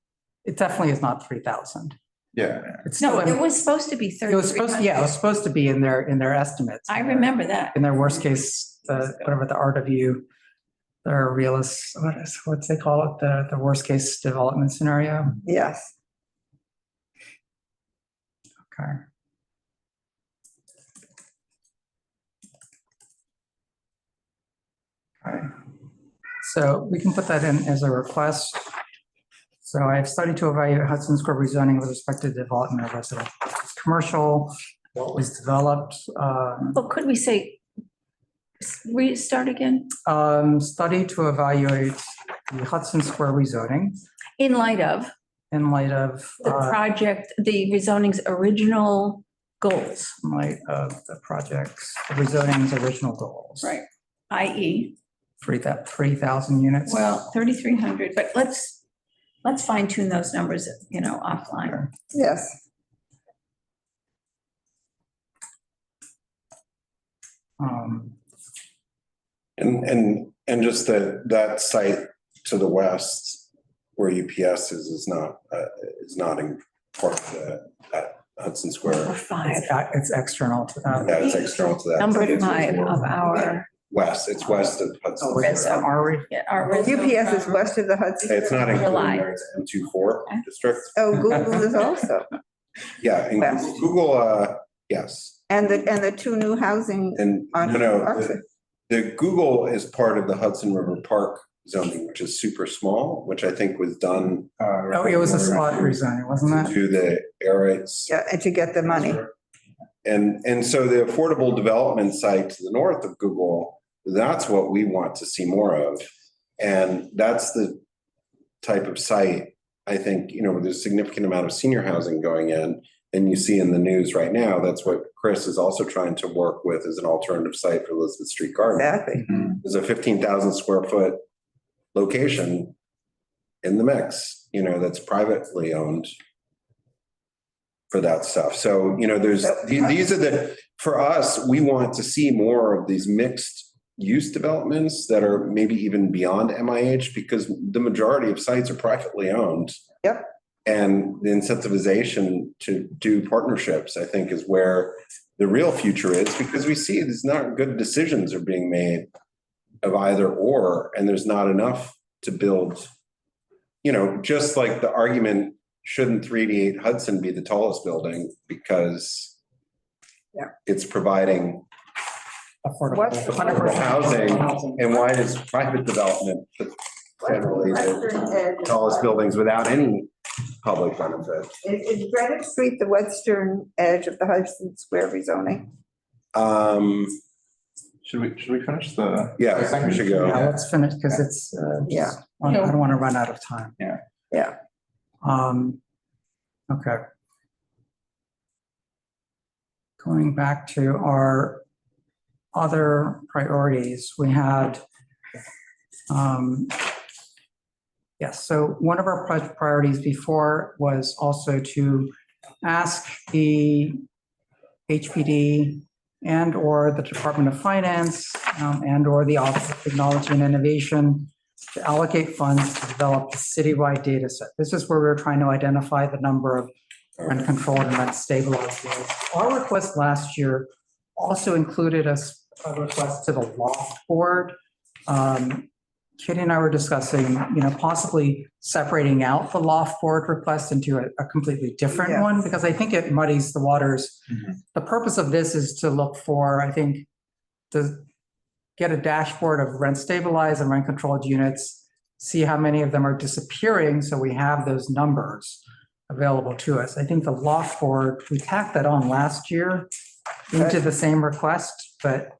It definitely is not 3,000. Yeah. It's still, No, in- it was supposed to be it was supposed, yeah, it was 3,300. supposed to be in their estimates. I remember that. In their worst case, whatever the RW, their realist, what's they call it, the worst case development scenario. Yes. Okay. Okay. So we can put that in as a request. So I have studied to evaluate Hudson Square rezoning with respect to development of residential, commercial, what was developed. Well, could we say, restart again? Study to evaluate the Hudson Square rezoning In light of in light of, the project, the rezoning's original goals, in light of the project's, the rezoning's original goals. right? i.e., 3,000 units. well, 3,300, but let's fine tune those numbers, you know, offline. Yes. And just that site to the west where UPS is not in part of that Hudson Number Square. 5, It's external to that. Yeah, it's external to that. number 5 of our, West, it's west of Hudson Oh, is Square. it? Are we? yeah, our. UPS is west of the Hudson. It's not included July. there, it's M24 district. Oh, Google is also. Yeah, and West. Google, yes. And the two new housing And on no, Oxford. the Google is part of the Hudson River Park zoning, which is super small, which I think was done. Oh, it was a slot rezoning, wasn't To it? do the areas. Yeah, and to get the money. And so the affordable development site to the north of Google, that's what we want to see more of. And that's the type of site, I think, you know, where there's a significant amount of senior housing going in. And you see in the news right now, that's what Chris is also trying to work with as an alternative site for Elizabeth Street Garden. Exactly. There's a 15,000 square foot location in the mix, you know, that's privately owned for that stuff. So, you know, these are for us, we want to see more of these mixed use developments that are maybe even beyond MIH, because the majority of sites are privately owned. Yep. And the incentivization to do partnerships, I think, is where the real future is, because we see there's not good decisions are being made of either or, and there's not enough to build, you know, just like the argument, shouldn't 388 Hudson be the tallest building because it's providing What? affordable housing, and why does private development generally Western edge. the tallest buildings without any public benefit. Is Greenwich Street the western edge of the Hudson Square rezoning? Should we finish the? Yeah, we should Yeah, go. let's finish because it's, Yeah. I don't want to run out of time. Yeah. Okay. Going back to our other priorities, we had, yes, so one of our priorities before was also to ask the HPD and/or the Department of Finance and/or the Office of Technology and Innovation to allocate funds to develop a citywide data set. This is where we're trying to identify the number of rent controlled and rent stabilized units. Our request last year also included a request to the loft board. Kitty and I were discussing, possibly separating out the loft board request into a completely different Yeah. one, because I think it muddies the waters. The purpose of this is to look for, I think, to get a dashboard of rent stabilized and rent controlled units, see how many of them are disappearing, so we have those numbers available to us. I think the loft board, we tacked that on last year into the same request, but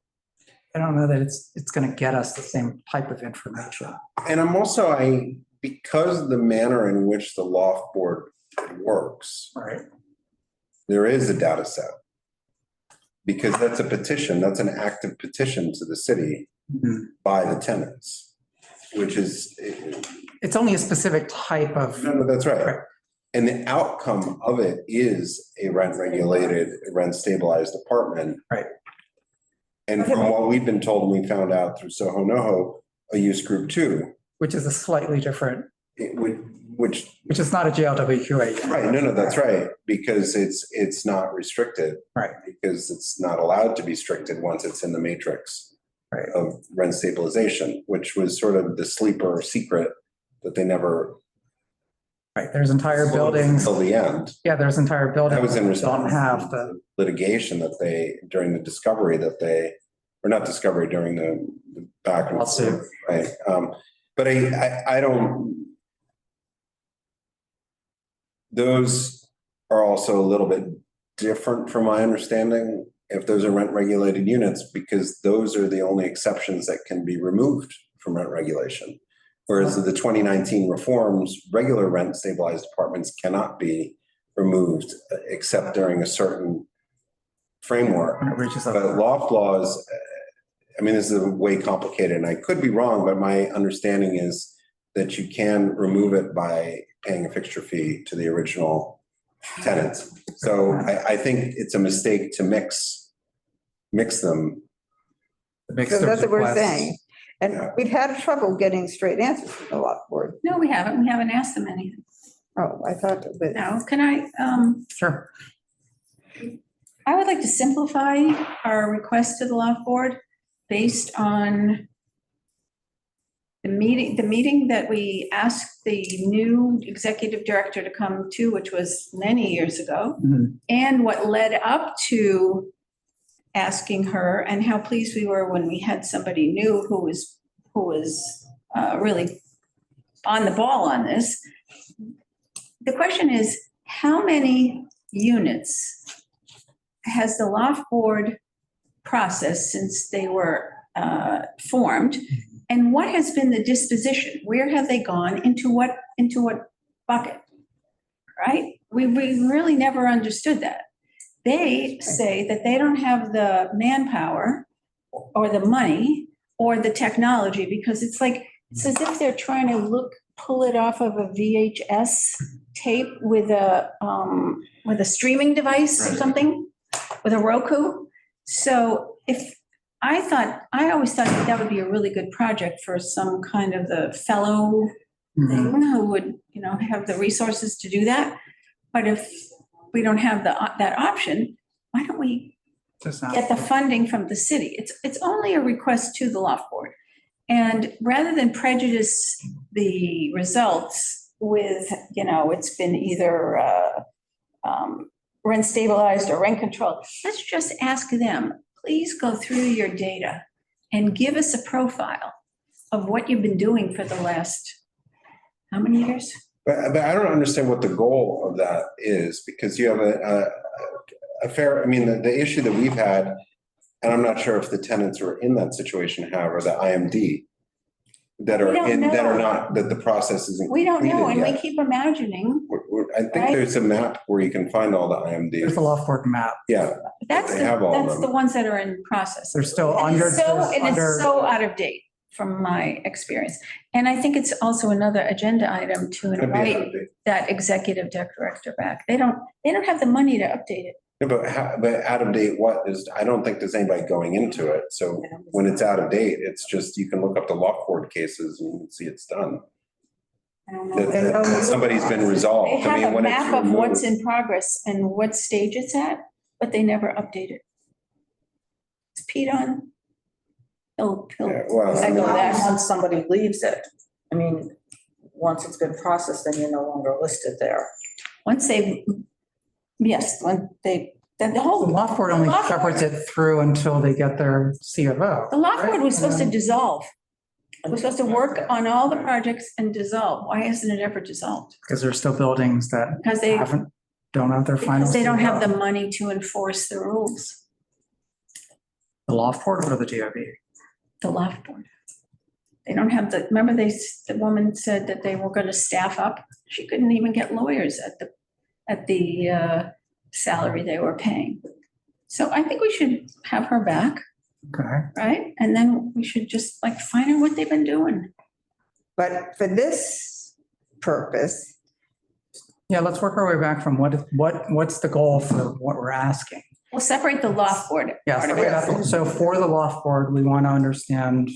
I don't know that it's going to get us the same type of information. And I'm also, because of the manner in which the loft board works, Right. there is a data set. Because that's a petition, that's an active petition to the city by the tenants, which is. It's only a specific type of. No, that's right. Right. And the outcome of it is a rent regulated, rent stabilized apartment. Right. And from what we've been told, and we found out through Soho NoHo, a use group 2. Which is a slightly different, Which is not a JLWQA yet. right, no, that's right, because it's not restricted. Right. Because it's not allowed to be restricted once it's in the matrix. Right. Of rent stabilization, which was sort of the sleeper secret that they never. Right, there's entire buildings. Until the end. Yeah, there's entire buildings. That was in that response don't have the. Litigation that during the discovery or not discovery, during the back and forth, right? But I don't. Those are also a little bit different from my understanding, if those are rent regulated units, because those are the only exceptions that can be removed from rent regulation. Whereas the 2019 reforms, regular rent stabilized apartments cannot be removed except during a certain framework. But loft laws, this is way complicated and I could be wrong, but my understanding is that you can remove it by paying a fixture fee to the original tenant. So I think it's a mistake to mix them. So that's what we're saying. And we've had trouble getting straight answers from the loft board. No, we haven't. We haven't asked them anything. Oh, I thought that. No, can I, Sure. I would like to simplify our request to the loft board based on the meeting that we asked the new executive director to come to, which was many years ago, and what led up to asking her, and how pleased we were when we had somebody new who was really on the ball on this. The question is, how many units has the loft board processed since they were formed? And what has been the disposition? Where have they gone? Into what bucket? Right? We really never understood that. They say that they don't have the manpower or the money or the technology, because it's as if they're trying to pull it off of a VHS tape with a streaming device or something, with a Roku. So I always thought that would be a really good project for some kind of the fellow thing who would, have the resources to do that. But if we don't have that option, why don't we get the funding from the city? It's only a request to the loft board. And rather than prejudice the results with, it's been either rent stabilized or rent controlled, let's just ask them, please go through your data and give us a profile of what you've been doing for the last, how many years? But I don't understand what the goal of that is, because you have a fair, I mean, the issue that we've had, and I'm not sure if the tenants who are in that situation have, or the IMD that are We don't that are know. not, that the process isn't We don't know, completed and we yet. keep imagining. I think Right? there's a map where you can find all the There's IMDs. the Lofport map. Yeah, That's They have all of that's them. the ones that are in process. They're still And under, it's so, and under, it's so out of date from my experience. And I think it's also another agenda item to Could be invite out of date. that executive director back. They don't have the money to update it. No, but out of date, what is, I don't think there's anybody going into it. So when it's out of date, it's just, you can look up the Lockport cases and you can see it's done. I don't know. That somebody's been They resolved. I mean, have a when it's map of what's removed. in progress and what stage it's at, but they never update it. Is Pete on? He'll Yeah, well, I echo mean, that. Once somebody leaves it, I mean, once it's been processed, then you're no longer listed there. Once they, yes, when they, then the whole, Lofport only Lofport- separates it through until they get their C of O. the Lockwood was supposed to right? dissolve. We're supposed to work on all the projects and dissolve. Why hasn't it ever dissolved? Because there's still buildings that Because they, don't have their final. because they don't have the CO. money to enforce the rules, The Lofport or the DOB? the loft board. They don't have the, remember the woman said that they were gonna staff up? She couldn't even get lawyers at the salary they were paying. So I think we should have her back, Okay. right? And then we should just like find out what they've been doing. But for this purpose, Yeah, let's work our way back from what's the goal for what we're asking? We'll separate the loft board. Yes, part of it. so for the Lofport, we want to understand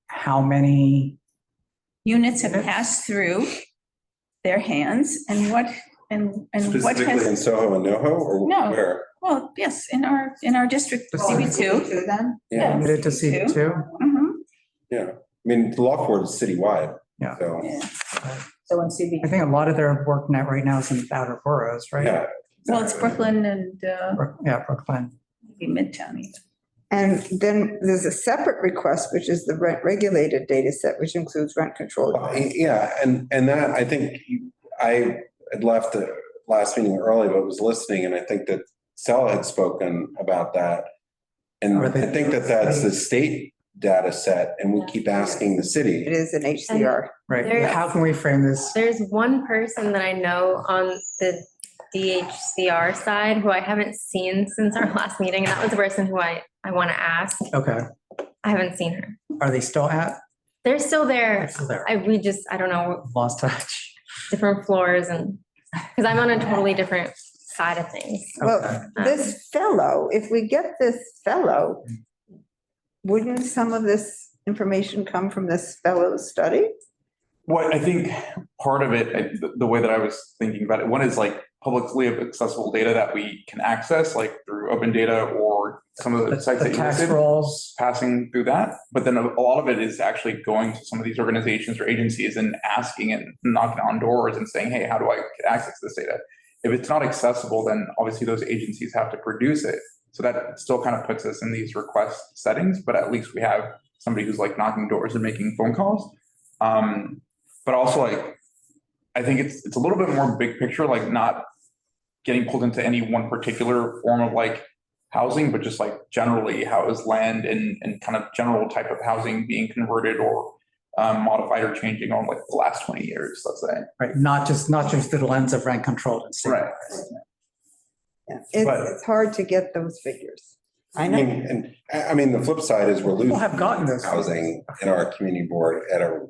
how many, Units have passed through their hands and what, and what Specifically in has, Soho and NoHo, or No. where? well, yes, in our district, The CB2. then, Yeah, limited to C2? Mhm. yeah. I mean, the Lockport is citywide. Yeah. So, Yeah. So in CB. I think a lot of their work net right now is in the outer boroughs, right? yeah. Well, it's Brooklyn and Yeah, Brooklyn. maybe Midtown even. and then there's a separate request, which is the rent regulated data set, which includes rent control. Yeah, and that, I think, I had left the last meeting early, but was listening, and I think that Stella had spoken about that. And Or I they- think that that's the state data set, and we keep asking the It city. is an HCR. Right, There- how can we frame this? There's one person that I know on the DHCR side who I haven't seen since our last meeting, and that was the person who I want to ask. Okay, I haven't seen her. are they still at? They're still there. They're still there. I don't know, Lost touch. different floors and, because I'm on a totally different side of things. Well, Okay. this fellow, if we get this fellow, wouldn't some of this information come from this fellow's study? What I think part of it, the way that I was thinking about it, one is like publicly accessible data that we can access, like through open data or some of the sites The that you tax listed, rolls, passing through that. But then a lot of it is actually going to some of these organizations or agencies and asking and knocking on doors and saying, hey, how do I get access to this data? If it's not accessible, then obviously those agencies have to produce it. So that still kind of puts us in these request settings, but at least we have somebody who's like knocking doors and making phone calls. But also like, I think it's a little bit more big picture, like not getting pulled into any one particular form of like housing, but just like generally how is land and kind of general type of housing being converted or modified or changing on like the last 20 years, let's say. right, not just through the lens of rent controlled and state. Right. Yeah, But- it's hard to get those figures. I I know. mean, and I mean, the flip side is we're People losing have gotten those. housing in our community board at a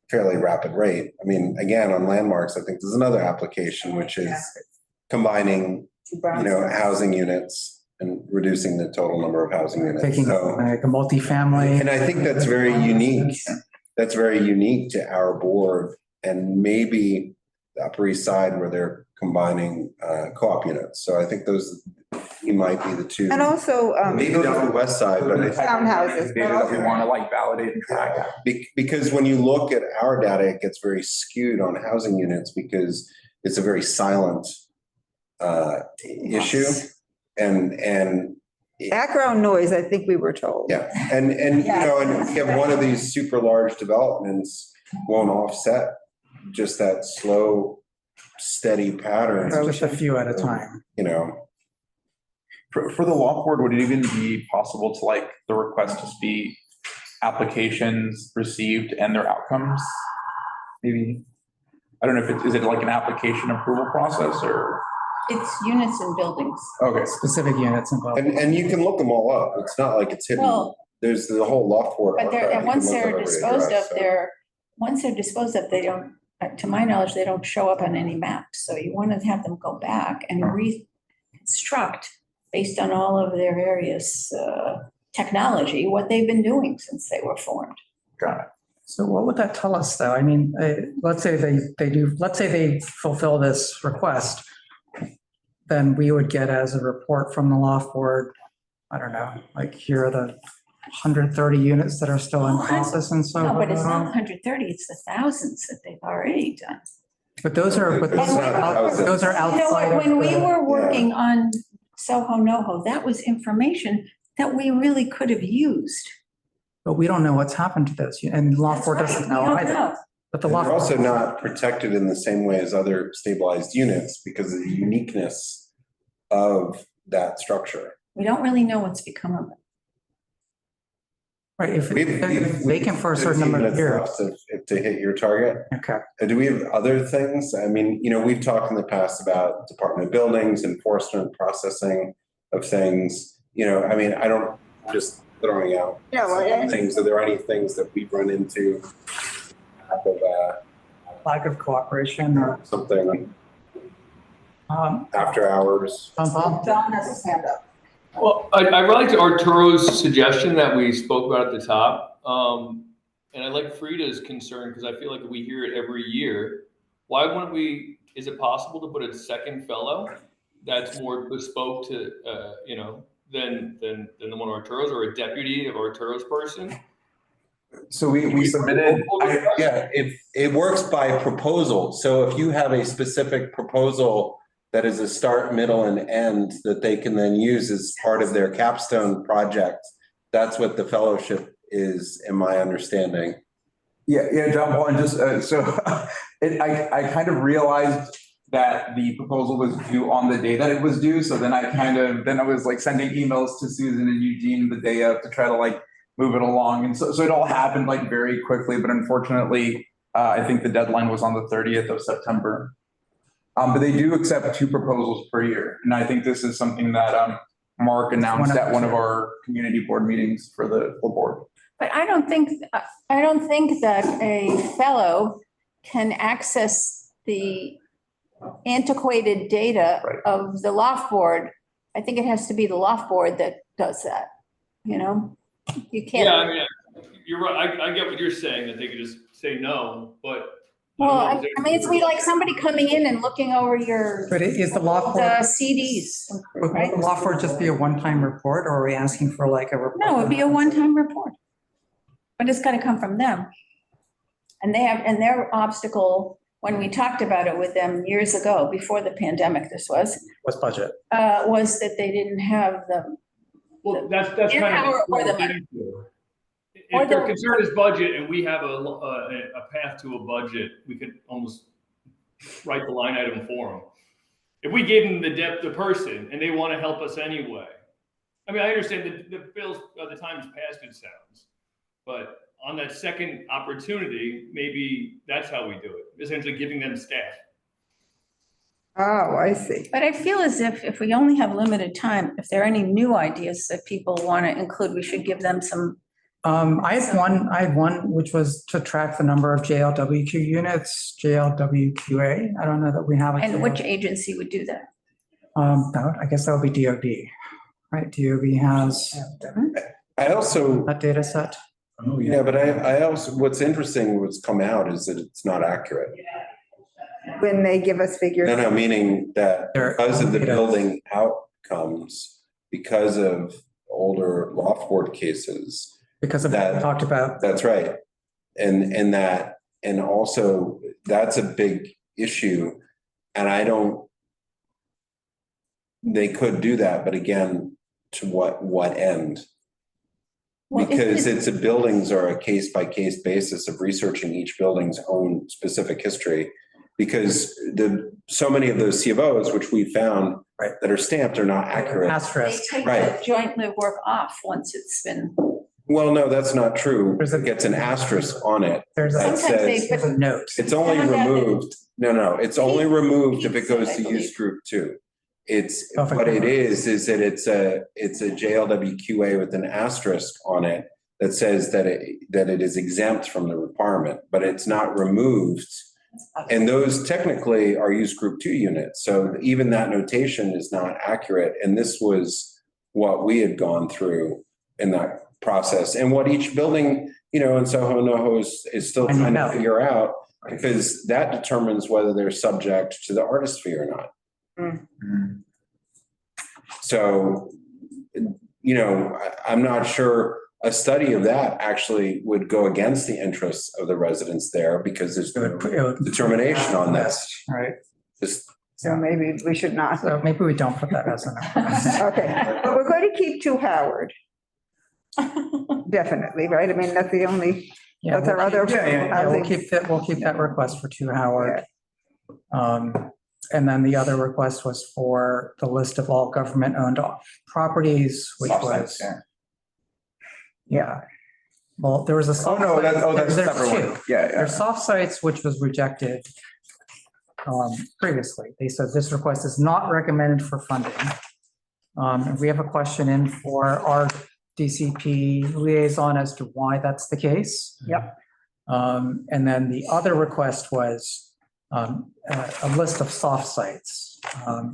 fairly rapid rate. I mean, again, on landmarks, I think there's another application, which is combining, housing units and reducing the total number of housing units. Taking So, like a multifamily. and I think that's very unique. That's very unique to our board, and maybe the Upper East Side where they're combining co-op units. So I think those, might be the two. And also, Maybe the Upper West Side, but I Townhouses. Data that we want to like validate and track. Because when you look at our data, it gets very skewed on housing units because it's a very silent issue. And Background noise, I think we were told. Yeah, and, you know, and if you have one of these super large developments won't offset just that slow, steady pattern, Just a few at a time. you know. For the law board, would it even be possible to like the request just be applications received and their outcomes? Maybe, I don't know if is it like an application approval process or? It's units and buildings. Okay. Specific units involved. And you can look them all up. It's not like it's hidden. Well, There's the whole law board. but they're, archive. and You can once look up they're every disposed of, address, so. once they're disposed of, they don't, to my knowledge, they don't show up on any map. So you want to have them go back and reconstruct based on all of their various technology, what they've been doing since they were formed. Got it. So what would that tell us, though? I mean, let's say they do, let's say they fulfill this request, then we would get as a report from the loft board, I don't know, like here are the 130 units that are still in process and so. No, but it's not 130, it's the thousands that they've already done. But those are, It's not thousands. those are You know what, outside of when we the, were working on Soho NoHo, that was information that we really could have used. but we don't know what's happened to those. And loft board That's doesn't right, we know don't either. know. But the They're loft. also not protected in the same way as other stabilized units because of the uniqueness of that structure. We don't really know what's become of it. Right, if We've- it's we've- vacant for a certain 15 number of minutes years. left to hit your target. Okay. Do we have other things? I mean, you know, we've talked in the past about Department of Buildings, enforcement, processing of things. You know, I mean, I don't, just throwing out Yeah, well, things. Are there any things that we've run into? Lack of cooperation or, Something um, after hours? Bob? John has his hand up. Well, I really liked Arturo's suggestion that we spoke about at the top. And I like Frida's concern because I feel like we hear it every year. Why wouldn't we, is it possible to put a second fellow that's more bespoke to, you know, than the one of Arturo's, or a deputy of Arturo's person? So we submitted, Yeah, it works by proposal. So if you have a specific proposal that is a start, middle, and end that they can then use as part of their capstone project, that's what the fellowship is, in my understanding. yeah, John Paul, and just, so I kind of realized that the proposal was due on the day that it was due. So then I was like sending emails to Susan and Eugene the day of to try to like move it along. And so it all happened like very quickly, but unfortunately, I think the deadline was on the 30th of September. But they do accept 2 proposals per year. And I think this is something that Mark announced at one of our community board meetings for the full board. But I don't think that a fellow can access the antiquated data Right. of the loft board. I think it has to be the loft board that does that, you know? You can't. Yeah, I mean, you're right. I get what you're saying, that they could just say no, but. Well, I mean, it's like somebody coming in and looking over your But is the loft board, CDs, would right? the loft board just be a one-time report, or are we asking for like a report? No, it'd be a one-time report. But it's gotta come from them. And their obstacle, when we talked about it with them years ago, before the pandemic, this was budget? was that they didn't have the, Well, that's kind Manpower of. or the money. Or If their the- concern is budget and we have a path to a budget, we could almost write the line item for them. If we gave them the person and they want to help us anyway. I mean, I understand the bills, the time's past, it sounds. But on that second opportunity, maybe that's how we do it, essentially giving them staff. Oh, I see. but I feel as if we only have limited time, if there are any new ideas that people want to include, we should give them some. I had one, which was to track the number of JLWQ units, JLWQA. I don't know that we have. And which agency would do that? I guess that would be DOB, right? DOB has I also, that data set. yeah, but I also, what's interesting, what's come out is that it's not accurate. When they give us figures. No, meaning that They're because of the outdated. building outcomes, because of older loft board cases, Because of what we That- talked about. that's right. And also, that's a big issue. And they could do that, but again, to what end? Well, Because it's a buildings are a case by case basis of researching each building's own specific history. Because so many of those C of Os, which we found that are stamped, are not accurate. They Asterisk. take Right. the joint live work off once it's been. Well, no, that's not true. There's a- It gets an asterisk on it. There's a, That Sometimes they says, there's a note. it's only Found out that- removed. No, it's only removed if it goes I to believe. use group 2. It's, Perfect. what it is that it's a JLWQA with an asterisk on it that says that it is exempt from the requirement, but it's not removed. And those technically are use group 2 units. So even that notation is not accurate. And this was what we had gone through in that process and what each building, in Soho and NoHo is still I trying know. to figure out, because that determines whether they're subject to the artist fee or not. So, I'm not sure a study of that actually would go against the interests of the residents there, because there's no determination on this. Right. Just, So maybe we should not. So maybe we don't put that as an. Okay, but we're going to keep 2 Howard. Definitely, right? I mean, that's the only, Yeah, that's our other. we'll keep that request for 2 Howard. And then the other request was for the list of all government-owned properties, which was, yeah. Well, there was a. Oh, no, that's a there's separate one. 2. Yeah, There's soft sites, which was rejected previously. They said this request is not recommended for funding. And we have a question in for our DCP liaison as to why that's the case. Yep. And then the other request was a list of soft sites,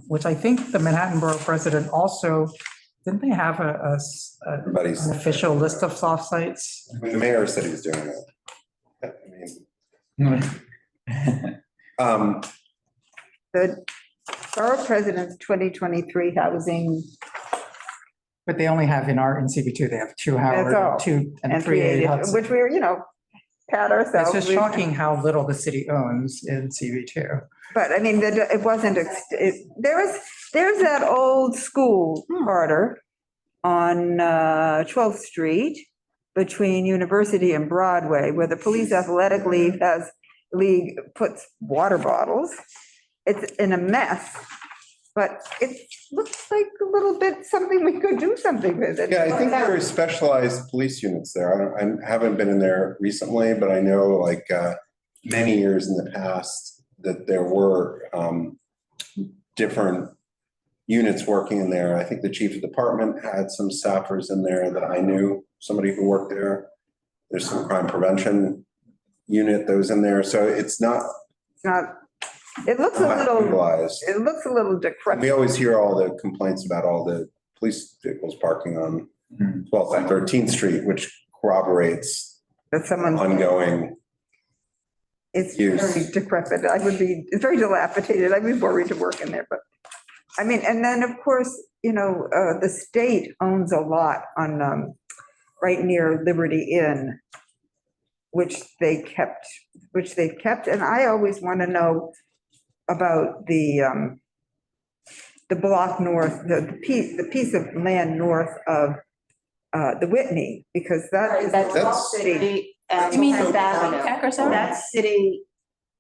which I think the Manhattan Borough President also, didn't they have everybody's, an official list of soft sites? the mayor said he was doing it. The Borough President's 2023 housing But they only have in CB2, they have 2 all. Howard, 2 and and 3 380, Hudson. which we're, pat ourselves. It's just shocking how little the city owns in CB2. But I mean, it wasn't, there's that old school corridor on 12th Street between University and Broadway, where the Police Athletic League puts water bottles. It's in a mess, but it looks like a little bit something we could do something with it. Yeah, I think there are specialized police units there. I haven't been in there recently, but I know many years in the past that there were different units working in there. I think the chief of department had some staffers in there that I knew, somebody who worked there. There's some crime prevention unit that was in there. So it's not. It looks a little, utilized. it looks a little decrepit. We always hear all the complaints about all the police vehicles parking on 12th and 13th Street, which corroborates That someone's, ongoing. it's use. very decrepit. It's very dilapidated. I'd be worried to work in there, but I mean, and then of course, the state owns a lot on, right near Liberty Inn, which they've kept. And I always want to know about the block north, the piece of land north of the Whitney, because that is That's all That's- city. You mean Fifth Avenue. Packer Center? That's city.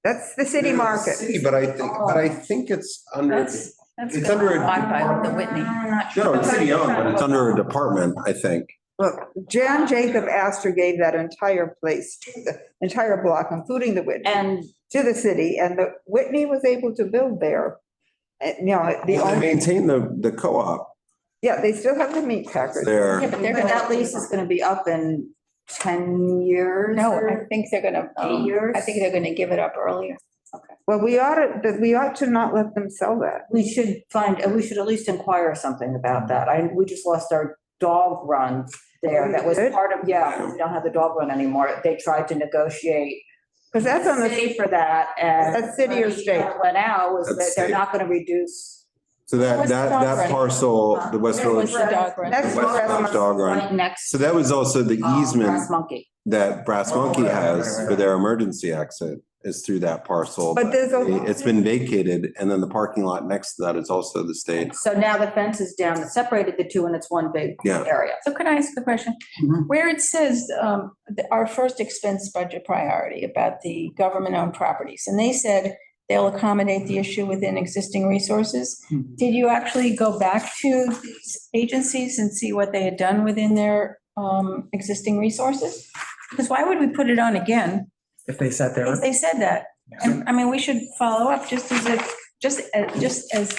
That's the city market. City, but I think it's under, That's it's under a- owned by the Whitney. no, it's city owned, but it's under a department, I think. Look, Jan Jacob Astor gave that entire place, the entire block, including the Whitney, And to the city, and the Whitney was able to build there. The They only, maintain the co-op yeah, they still have the meat packers. there. Yeah, but they're that gonna, lease is gonna be up in 10 years. no, or- I think they're gonna, 8 years? I think they're gonna give it up earlier. Well, we ought to not let them sell that. We should at least inquire something about that. We just lost our dog run there. That was Good. part of, yeah, we don't have the dog run anymore. They tried to negotiate Because that's on the, city for that, and. That's city or state? Went out was that That's they're state. not gonna reduce. So that What's the dog that run? parcel, the West There was Village, the dog run. That's- West Village dog run. Right next. So that was also the Brass easement Monkey. that Brass Monkey has for their emergency exit. is through that parcel. But there's a- It's been vacated, and then the parking lot next to that is also the state. So now the fence is down, that separated the two and it's one big Yeah. area. So could I ask a question? Mhm. Where it says, our first expense budget priority about the government-owned properties, and they said they'll accommodate the issue within existing resources. Mhm. Did you actually go back to these agencies and see what they had done within their, existing resources? Because why would we put it on again If they sat there. if they said that? And I mean, we should follow up just as if, just as,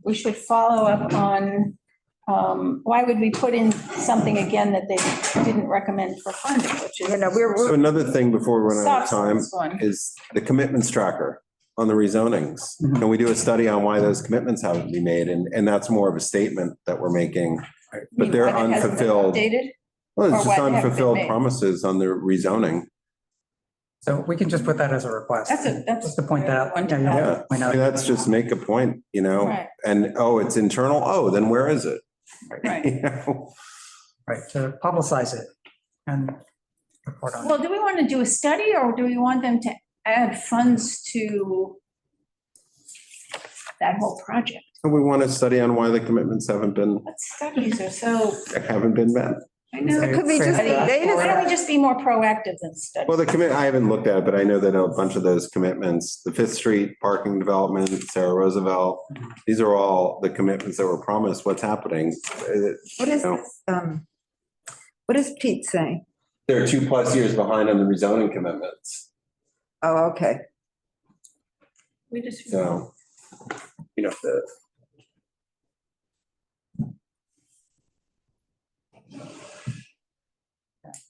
we should follow up on, why would we put in something again that they didn't recommend for funding, which is. You know, So another thing before we run out of time Substance one. is the commitments tracker on the rezonings. Mhm. Can we do a study on why those commitments haven't been made? And that's more of a statement that we're making, but they're Why it hasn't been unfulfilled. Updated? Well, Or it's why just they haven't been unfulfilled made. promises on the rezoning. So we can just put that as a request. That's Just to point that out. one to Yeah, have. Yeah, point I out. mean, that's just make a point, you know, Right. and, oh, it's internal. Oh, then where is it? Right. You know? Right, to publicize it and report on it. Well, do we want to do a study or do we want them to add funds to that whole project? So we want to study on why the commitments haven't been But studies are so, met. I know. It could be just Say that. data Why don't we just be more proactive than study? Well, I haven't looked at it, but I know that a bunch of those commitments, the Fifth Street parking development, Sarah Roosevelt, these are all the commitments that were promised. What's happening? What is, You know, this, what is Pete saying? They're 2+ years behind on the rezoning commitments. Oh, okay. We just. So, you know,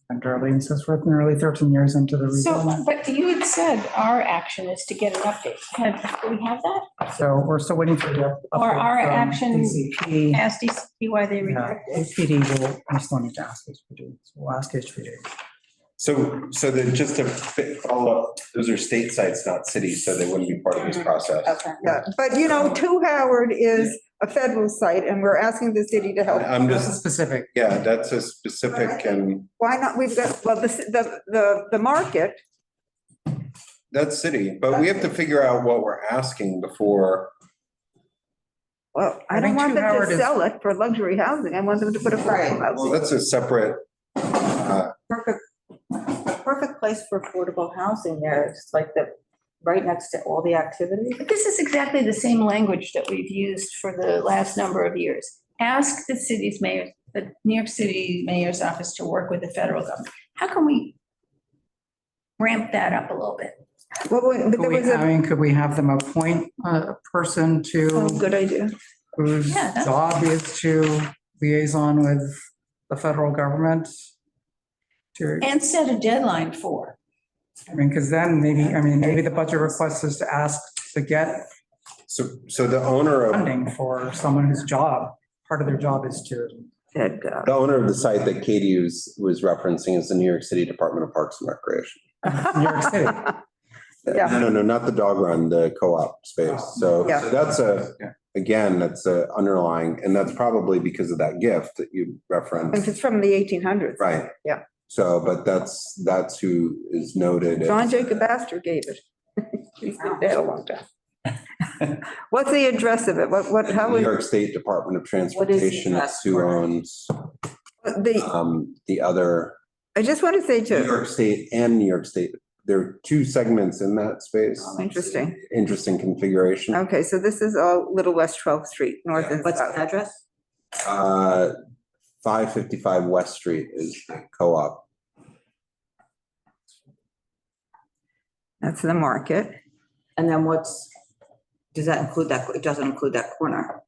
And Darlene says we're nearly 13 years into the So, rezoning. but you had said our action is to get an update. Do we have that? So we're still waiting for the. Or our update from action- DCP. Ask DCP why they Yeah, rejected it. HPD will, we still need to ask HPD. So we'll ask HPD. so then just to follow up, those are state sites, not cities, so they wouldn't be part of this process. Okay. Yeah, but you know, Two Howard is a federal site and we're asking the city to help. I'm This is just, specific. yeah, that's a specific, and Why not? We've got, well, the market, that's city, but we have to figure out what we're asking before. well, I I don't think want Two them Howard to is- sell it for luxury housing. I want them to put a affordable Well, housing. that's a separate, Perfect place for affordable housing there. It's like right next to all the activities. But this is exactly the same language that we've used for the last number of years. Ask the city's mayor, the New York City Mayor's Office to work with the federal government. How can we ramp that up a little bit? Well, but Could there we, was I a, mean, could we have them appoint a person oh, to, good idea. whose Yeah, that's- job is to liaison with the federal government? To, And set a deadline for. I mean, because then maybe the budget request is to ask to get so the owner of, funding for someone whose job, part of their job is to. Good God. the owner of the site that Katie was referencing is the New York City Department of Parks and Recreation. New York City. Yeah. No, not the dog run, the co-op space. So Yeah. so that's again, that's a underlying, and that's probably because of that gift that you If referenced. it's from the 1800s. Right. Yeah. So, but that's who is noted. as- John Jacob Astor gave it. He's been dead a long time. What's the address of it? How New would, York State Department of What is the Transportation, address that's who for it? owns the, the other, I just want to say New too, York State and New York State. There are two segments in that space. interesting. Interesting configuration. Okay, so this is all Little West 12th Street, north and What's the south. address? 555 West Street is the co-op. That's the market. And then does that include that, it doesn't include that corner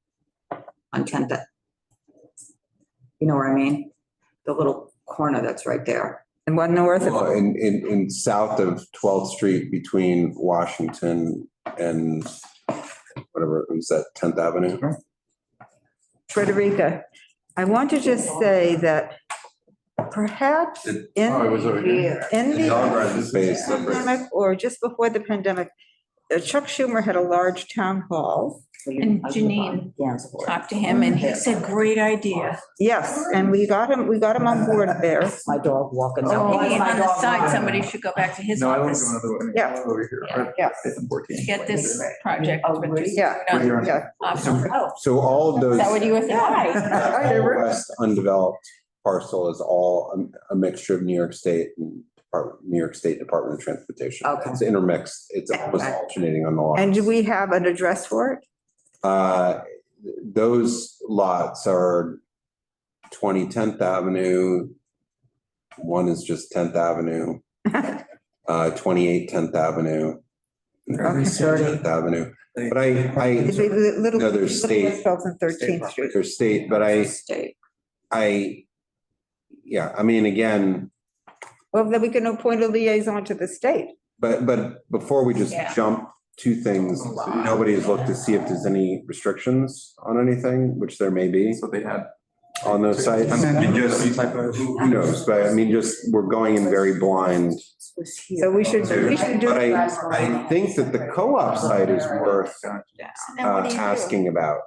on 10th. You know what I mean? The little corner that's right there. And one north Well, of, in south of 12th Street between Washington and whatever, it was that 10th Avenue. Frederica. I want to just say that perhaps in Oh, it was over here. in The dog run the space. pandemic or just before the pandemic, Chuck Schumer had a large town hall And Janine talked to him and he said, great idea. Yes, and we got him on board there. My dog walking. Maybe on the side, somebody should go back to his No, I live office another way. Yeah. Over here. Yeah. Yeah. Fifth and 14. to get this project. Oh, really? Yeah, yeah. Awesome. Oh. So all of those. Is that what you were thinking? The whole west undeveloped parcel is all a mixture of New York State and New York State Department of Transportation. Okay. It's intermixed. It's almost alternating on the lots. And do we have an address for it? Those lots are 20 10th Avenue. One is just 10th Avenue, 28 10th Avenue. Very 10th Avenue. But It's a little. No, there's state. Spells on 13th Street. there's state, but yeah, I mean, again, Well, then we can appoint a liaison to the state. but before we just Yeah. jump to things, nobody has looked to see if there's any restrictions on anything, which there may be So they had. on those sites. And- And just, who knows, but I mean, just, we're going in very blind. So we should do. But I think that the co-op site is worth Then what do you do? asking about,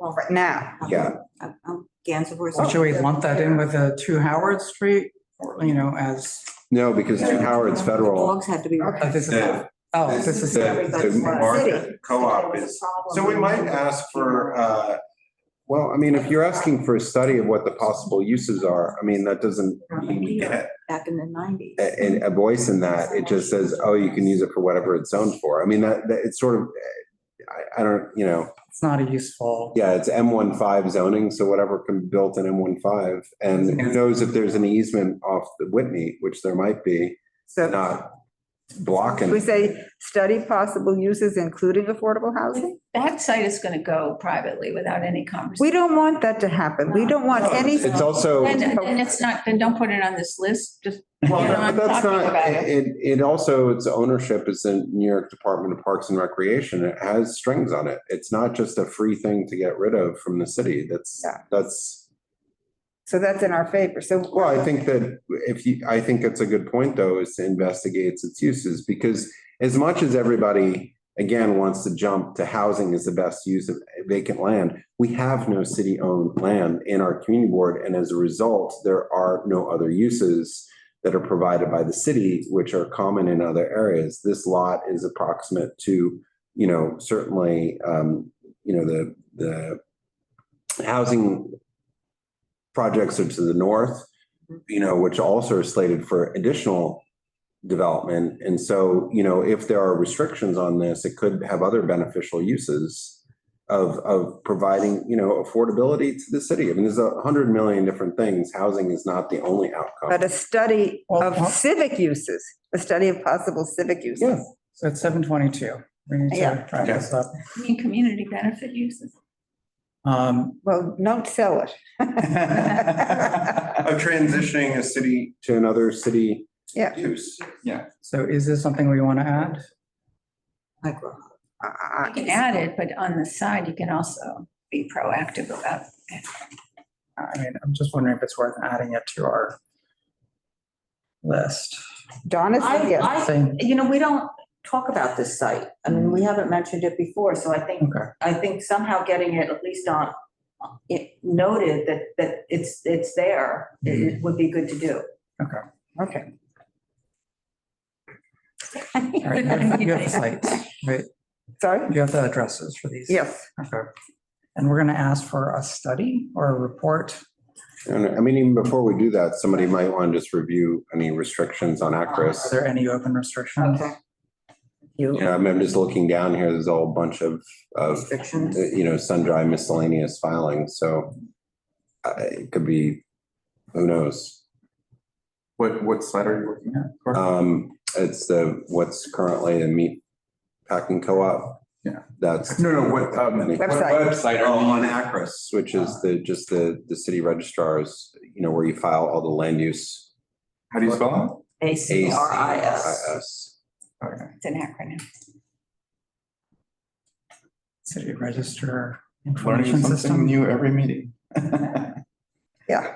Right now. yeah. Should we lump that in with 2 Howard Street, or, as, No, because 2 Howard's federal. Dogs had to be. this is, this is. The market co-op is, so we might ask for, well, I mean, if you're asking for a study of what the possible uses are, I mean, that doesn't mean you get Back in the 90s. a voice in that. It just says, oh, you can use it for whatever it's zoned for. I mean, that it's sort of, I don't, It's not a useful. yeah, it's M15 zoning, so whatever can be built in M15. And who knows if there's an easement off the Whitney, which there might be, So not blocking. we say, study possible uses including affordable housing? That site is going to go privately without any conversation. We don't want that to happen. We don't want any. It's also. And it's not, then don't put it on this list, just. Well, get on but that's talking not, about it. it also, its ownership is in New York Department of Parks and Recreation. It has strings on it. It's not just a free thing to get rid of from the city. That's, So that's in our favor. So. well, I think that I think it's a good point though, is to investigate its uses, because as much as everybody, again, wants to jump to housing as the best use of vacant land, we have no city-owned land in our community board. And as a result, there are no other uses that are provided by the city, which are common in other areas. This lot is approximate to, certainly, the housing projects are to the north, which also are slated for additional development. And so, if there are restrictions on this, it could have other beneficial uses of providing, affordability to the city. I mean, there's 100 million different things. Housing is not the only outcome. But a study of civic uses, a study of possible civic uses. Yeah. So it's 7:22. We need Yeah. to wrap this up. I mean, community benefit uses. Well, don't sell it. Of transitioning a city to another city Yeah. use. So is this something we want to add? You can add it, but on the side, you can also be proactive about it. I mean, I'm just wondering if it's worth adding it to our list. Donna said yes. Same. We don't talk about this site. I mean, we haven't mentioned it before, so Okay. I think somehow getting it at least on, it noted that it's there, it would be good to do. Okay. All right, you have the sites, right? Sorry? You have the addresses for these? Yes. Okay. And we're going to ask for a study or a report. And I mean, even before we do that, somebody might want to just review any restrictions on Are Acris. there any open restrictions? Okay. Yeah, I'm just looking down here, there's a whole bunch of, Restrictions. sun-dry miscellaneous filings, so it could be, who knows? What slide are you looking at? It's what's currently a meat packing co-op. Yeah. That's. No, what website Oh, are on you? Acris, which is the city registrars, where you file all the land use. How do you spell ACRIS. ACRIS. Okay. It's an acronym. City Register Learning Information something System? new every meeting. Yeah.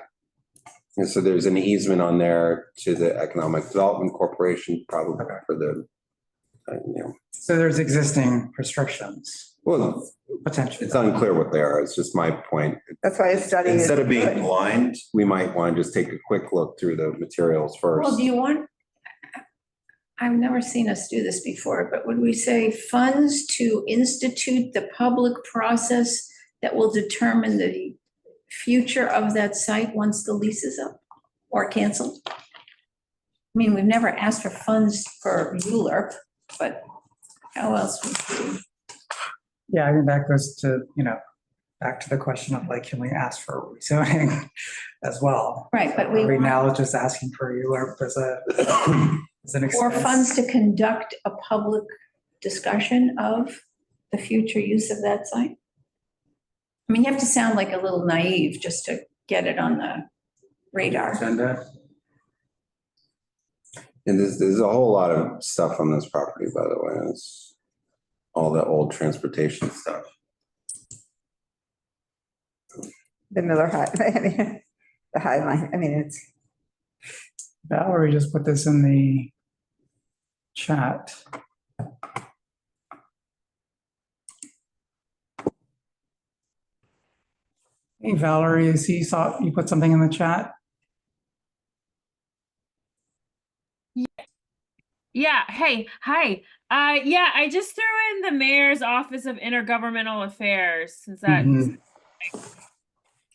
And so there's an easement on there to the Economic Development Corporation, probably for the, So there's existing restrictions. Well, potentially. it's unclear what they are. It's just my point. That's why a study is Instead of being good. blind, we might want to just take a quick look through the materials first. Well, do you want, I've never seen us do this before, but would we say funds to institute the public process that will determine the future of that site once the lease is up or canceled? I mean, we've never asked for funds for ULURP, but how else would we? Yeah, I mean, that goes to, back to the question of like, can we ask for rezoning as well? Right, but we Right want now, just asking for ULURP as an or expense. funds to conduct a public discussion of the future use of that site. I mean, you have to sound like a little naive just to get it on the radar. Agenda. And there's a whole lot of stuff on this property, by the way. It's all the old transportation stuff. The Miller High, I mean, the High Line, I mean, it's, Valerie just put this in the chat. Hey, Valerie, you put something in the chat? Yeah, hey, hi. Yeah, I just threw in the mayor's office of intergovernmental affairs since that Mhm.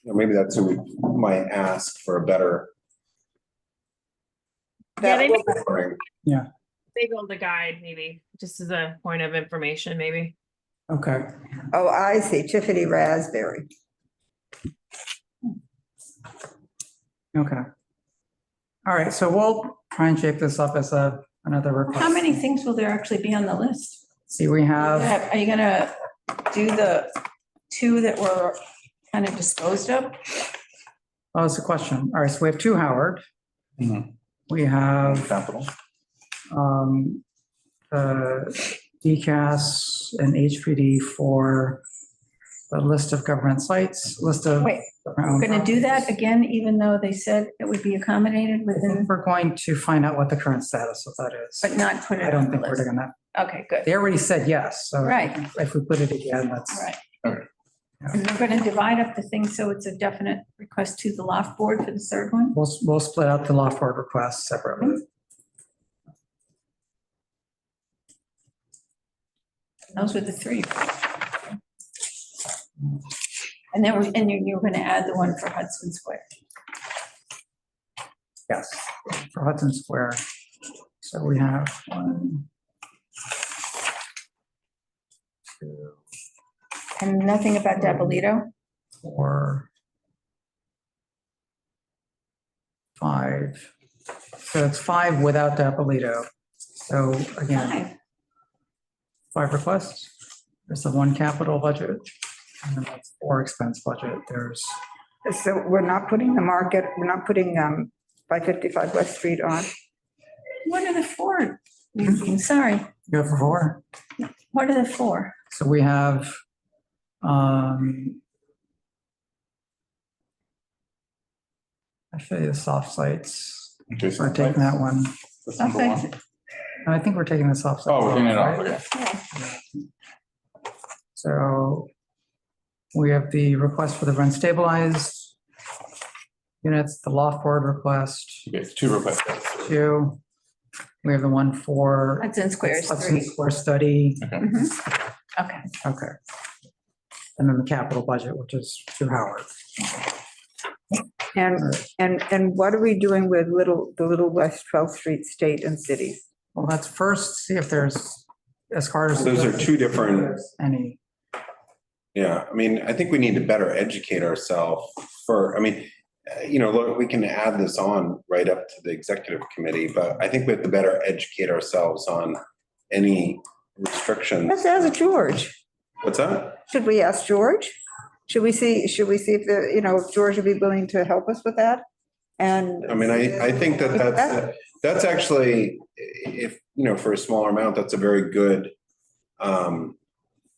Maybe that's who we might ask for a better. Yeah, they may offering. they build a guide, maybe, just as a point of information, maybe. Okay. oh, I see, Tiffany Raspberry. Okay. All right, so we'll try and shape this up as another request. How many things will there actually be on the list? See, we have, Are you gonna do the two that were kind of disposed of? oh, it's a question. All right, so we have two Howard. Mhm. We have Capital. DCAS and HPD for the list of government sites, list of. Wait, we're gonna do that again, even though they said it would be accommodated I within, think we're going to find out what the current status of that is. but not put I it don't on the think we're list. gonna, Okay, good. they already said yes, so. Right. If we put it again, that's. All right. Okay. And we're gonna divide up the thing so it's a definite request to the loft board for the third one? We'll split out the loft board requests separately. Those were the three. And then you were gonna add the one for Hudson Square. Yes, for Hudson Square. So we have 1, 2, And nothing about Dabolito? 4, 5. So it's 5 without Dapolito. So again, 5 requests. There's the 1 capital budget, and then that's 4 expense budget. There's, So we're not putting the market, we're not putting 555 West Street on. What are the four? I'm sorry, you have 4. what are the four? So we have, I'll show you the soft sites. Okay, so We're taking that one. that's number one. I think we're taking the soft sites. Oh, we're taking it off, right? okay. So we have the request for the rent stabilized units, the loft board request, Okay, 2 requests. 2. We have the one for Hudson Square is Hudson 3. Square study. Mhm. Okay, Okay. And then the capital budget, which is 2 Howard. And what are we doing with the Little West 12th Street State and City? Well, let's first see if there's, as Carter. Those are 2 different. Any, Yeah, I mean, I think we need to better educate ourselves look, we can add this on right up to the executive committee, but I think we have to better educate ourselves on any restrictions. Let's ask George. What's that? Should we ask George? Should we see if if George would be willing to help us with that? And. I mean, I think that's actually, if, for a smaller amount, that's a very good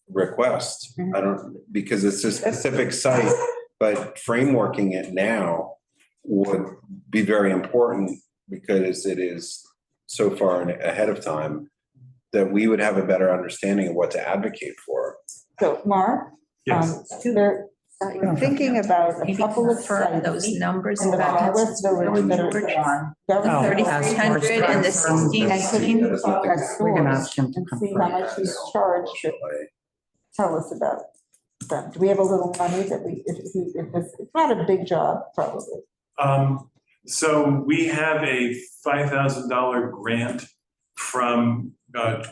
request. Because it's a specific site, but frameworking it now would be very important because it is so far ahead of time that we would have a better understanding of what to advocate for. So, Mark, Yes. I'm thinking about a Maybe couple of confirm sites those numbers in the about Northwest Village that are on. Oh, 3,300 and the 1,619. We can ask him to And see how confirm. much he's charged to tell us about them. Do we have a little money that it's not a big job, probably. So we have a $5,000 grant from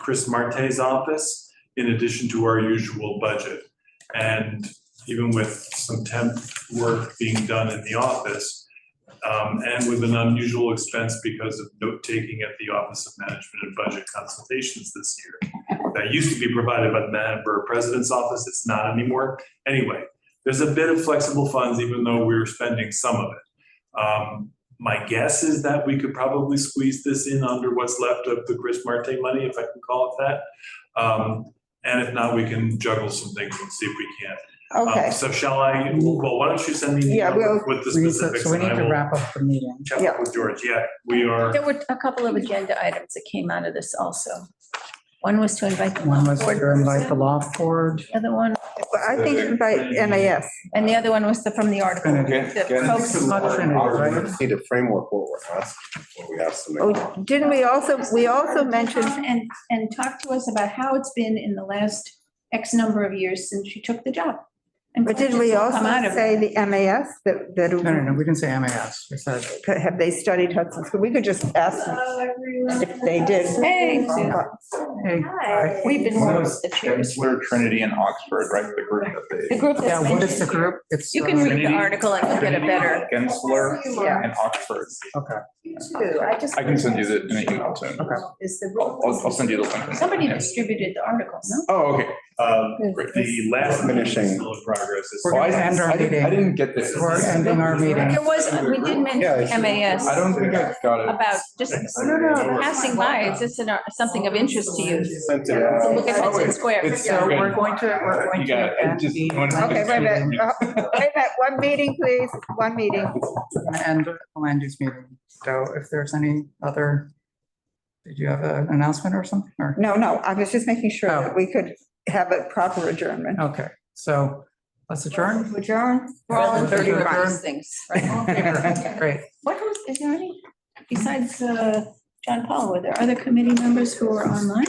Chris Marte's office in addition to our usual budget. And even with some temp work being done in the office, and with an unusual expense because of note-taking at the Office of Management and Budget consultations this year. That used to be provided by the Borough President's office, it's not anymore. Anyway, there's a bit of flexible funds, even though we're spending some of it. My guess is that we could probably squeeze this in under what's left of the Chris Marte money, if I can call it that. And if not, we can juggle some things and see if we can. Okay, So shall I, well, why don't you send me an Yeah, email we'll- with the We need to- specifics So we and need I to will wrap up the meeting. check up with George. Yeah, we are. There were a couple of agenda items that came out of this also. One was to invite the One law was board. to invite the law board. The other one, Well, I think by MAS. and the other one was from the article. Trinity. that Again, folks- It's not Trinity, right? We just need a framework what we're asking, what we asked them. Oh, didn't we also mentioned, And talk to us about how it's been in the last X number of years since you took the job. And but didn't we questions will also come out of say it. the MAS that, No, we didn't say MAS. We said, have they studied Hudson? So we could just ask them if they did. Hey, Sue. hey, Hi. We've been more with the chairs. Gensler, Trinity, and Oxford, right? The group that The they. group yeah, that's what is the mentioned. group? It's. You can read the Trinity, article and you'll get a better. Gensler Yeah. and Oxford. Okay. I can send you the, in an email soon. Okay. I'll send you the link. Somebody Yeah. distributed the article, no? Oh, okay. The last Finishing. finishing still in progress. We're gonna end our I meeting. didn't get this. We're ending our meeting. There was, we did Yeah, mention it's- MAS I don't think I got it. about just passing by. It's just something of interest to you. Sent it To out. look at Hudson Square. It's So okay. we're going to You got it. I end just the. wanted to- Okay, wait a minute. Wait a minute. One meeting, please. One meeting. End the land use meeting. So if there's any other, did you have an announcement or something, or? No, I was just making sure Oh. that we could have a proper adjournment. Okay, so let's adjourn. Adjourn? We're all in favor of Adjourn. these things, right? Great. What was, is there any, besides John Paul, were there other committee members who were online?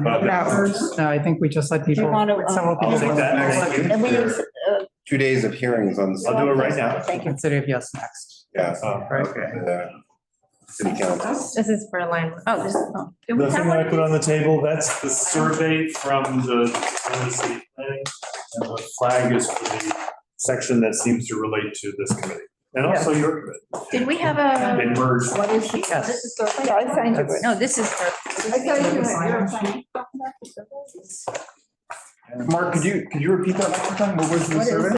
No, I think we just let Do you people, want to? several people. I'll take that. Thank you. And we use, 2 days of hearings on. I'll do it right now. Thank you. City of Yes next, Yeah. right? City council. This is for alignment. Oh, this, oh. Did we The have thing I one? put on the table, that's the survey from the city planning. And the flag is for the section that seems to relate to this committee. And also your committee. Did we have a, They merged. what is she? Yes. This is the- Yeah, I signed it. No, this is for. I signed you. Mark, could you repeat that one more time? What was the survey?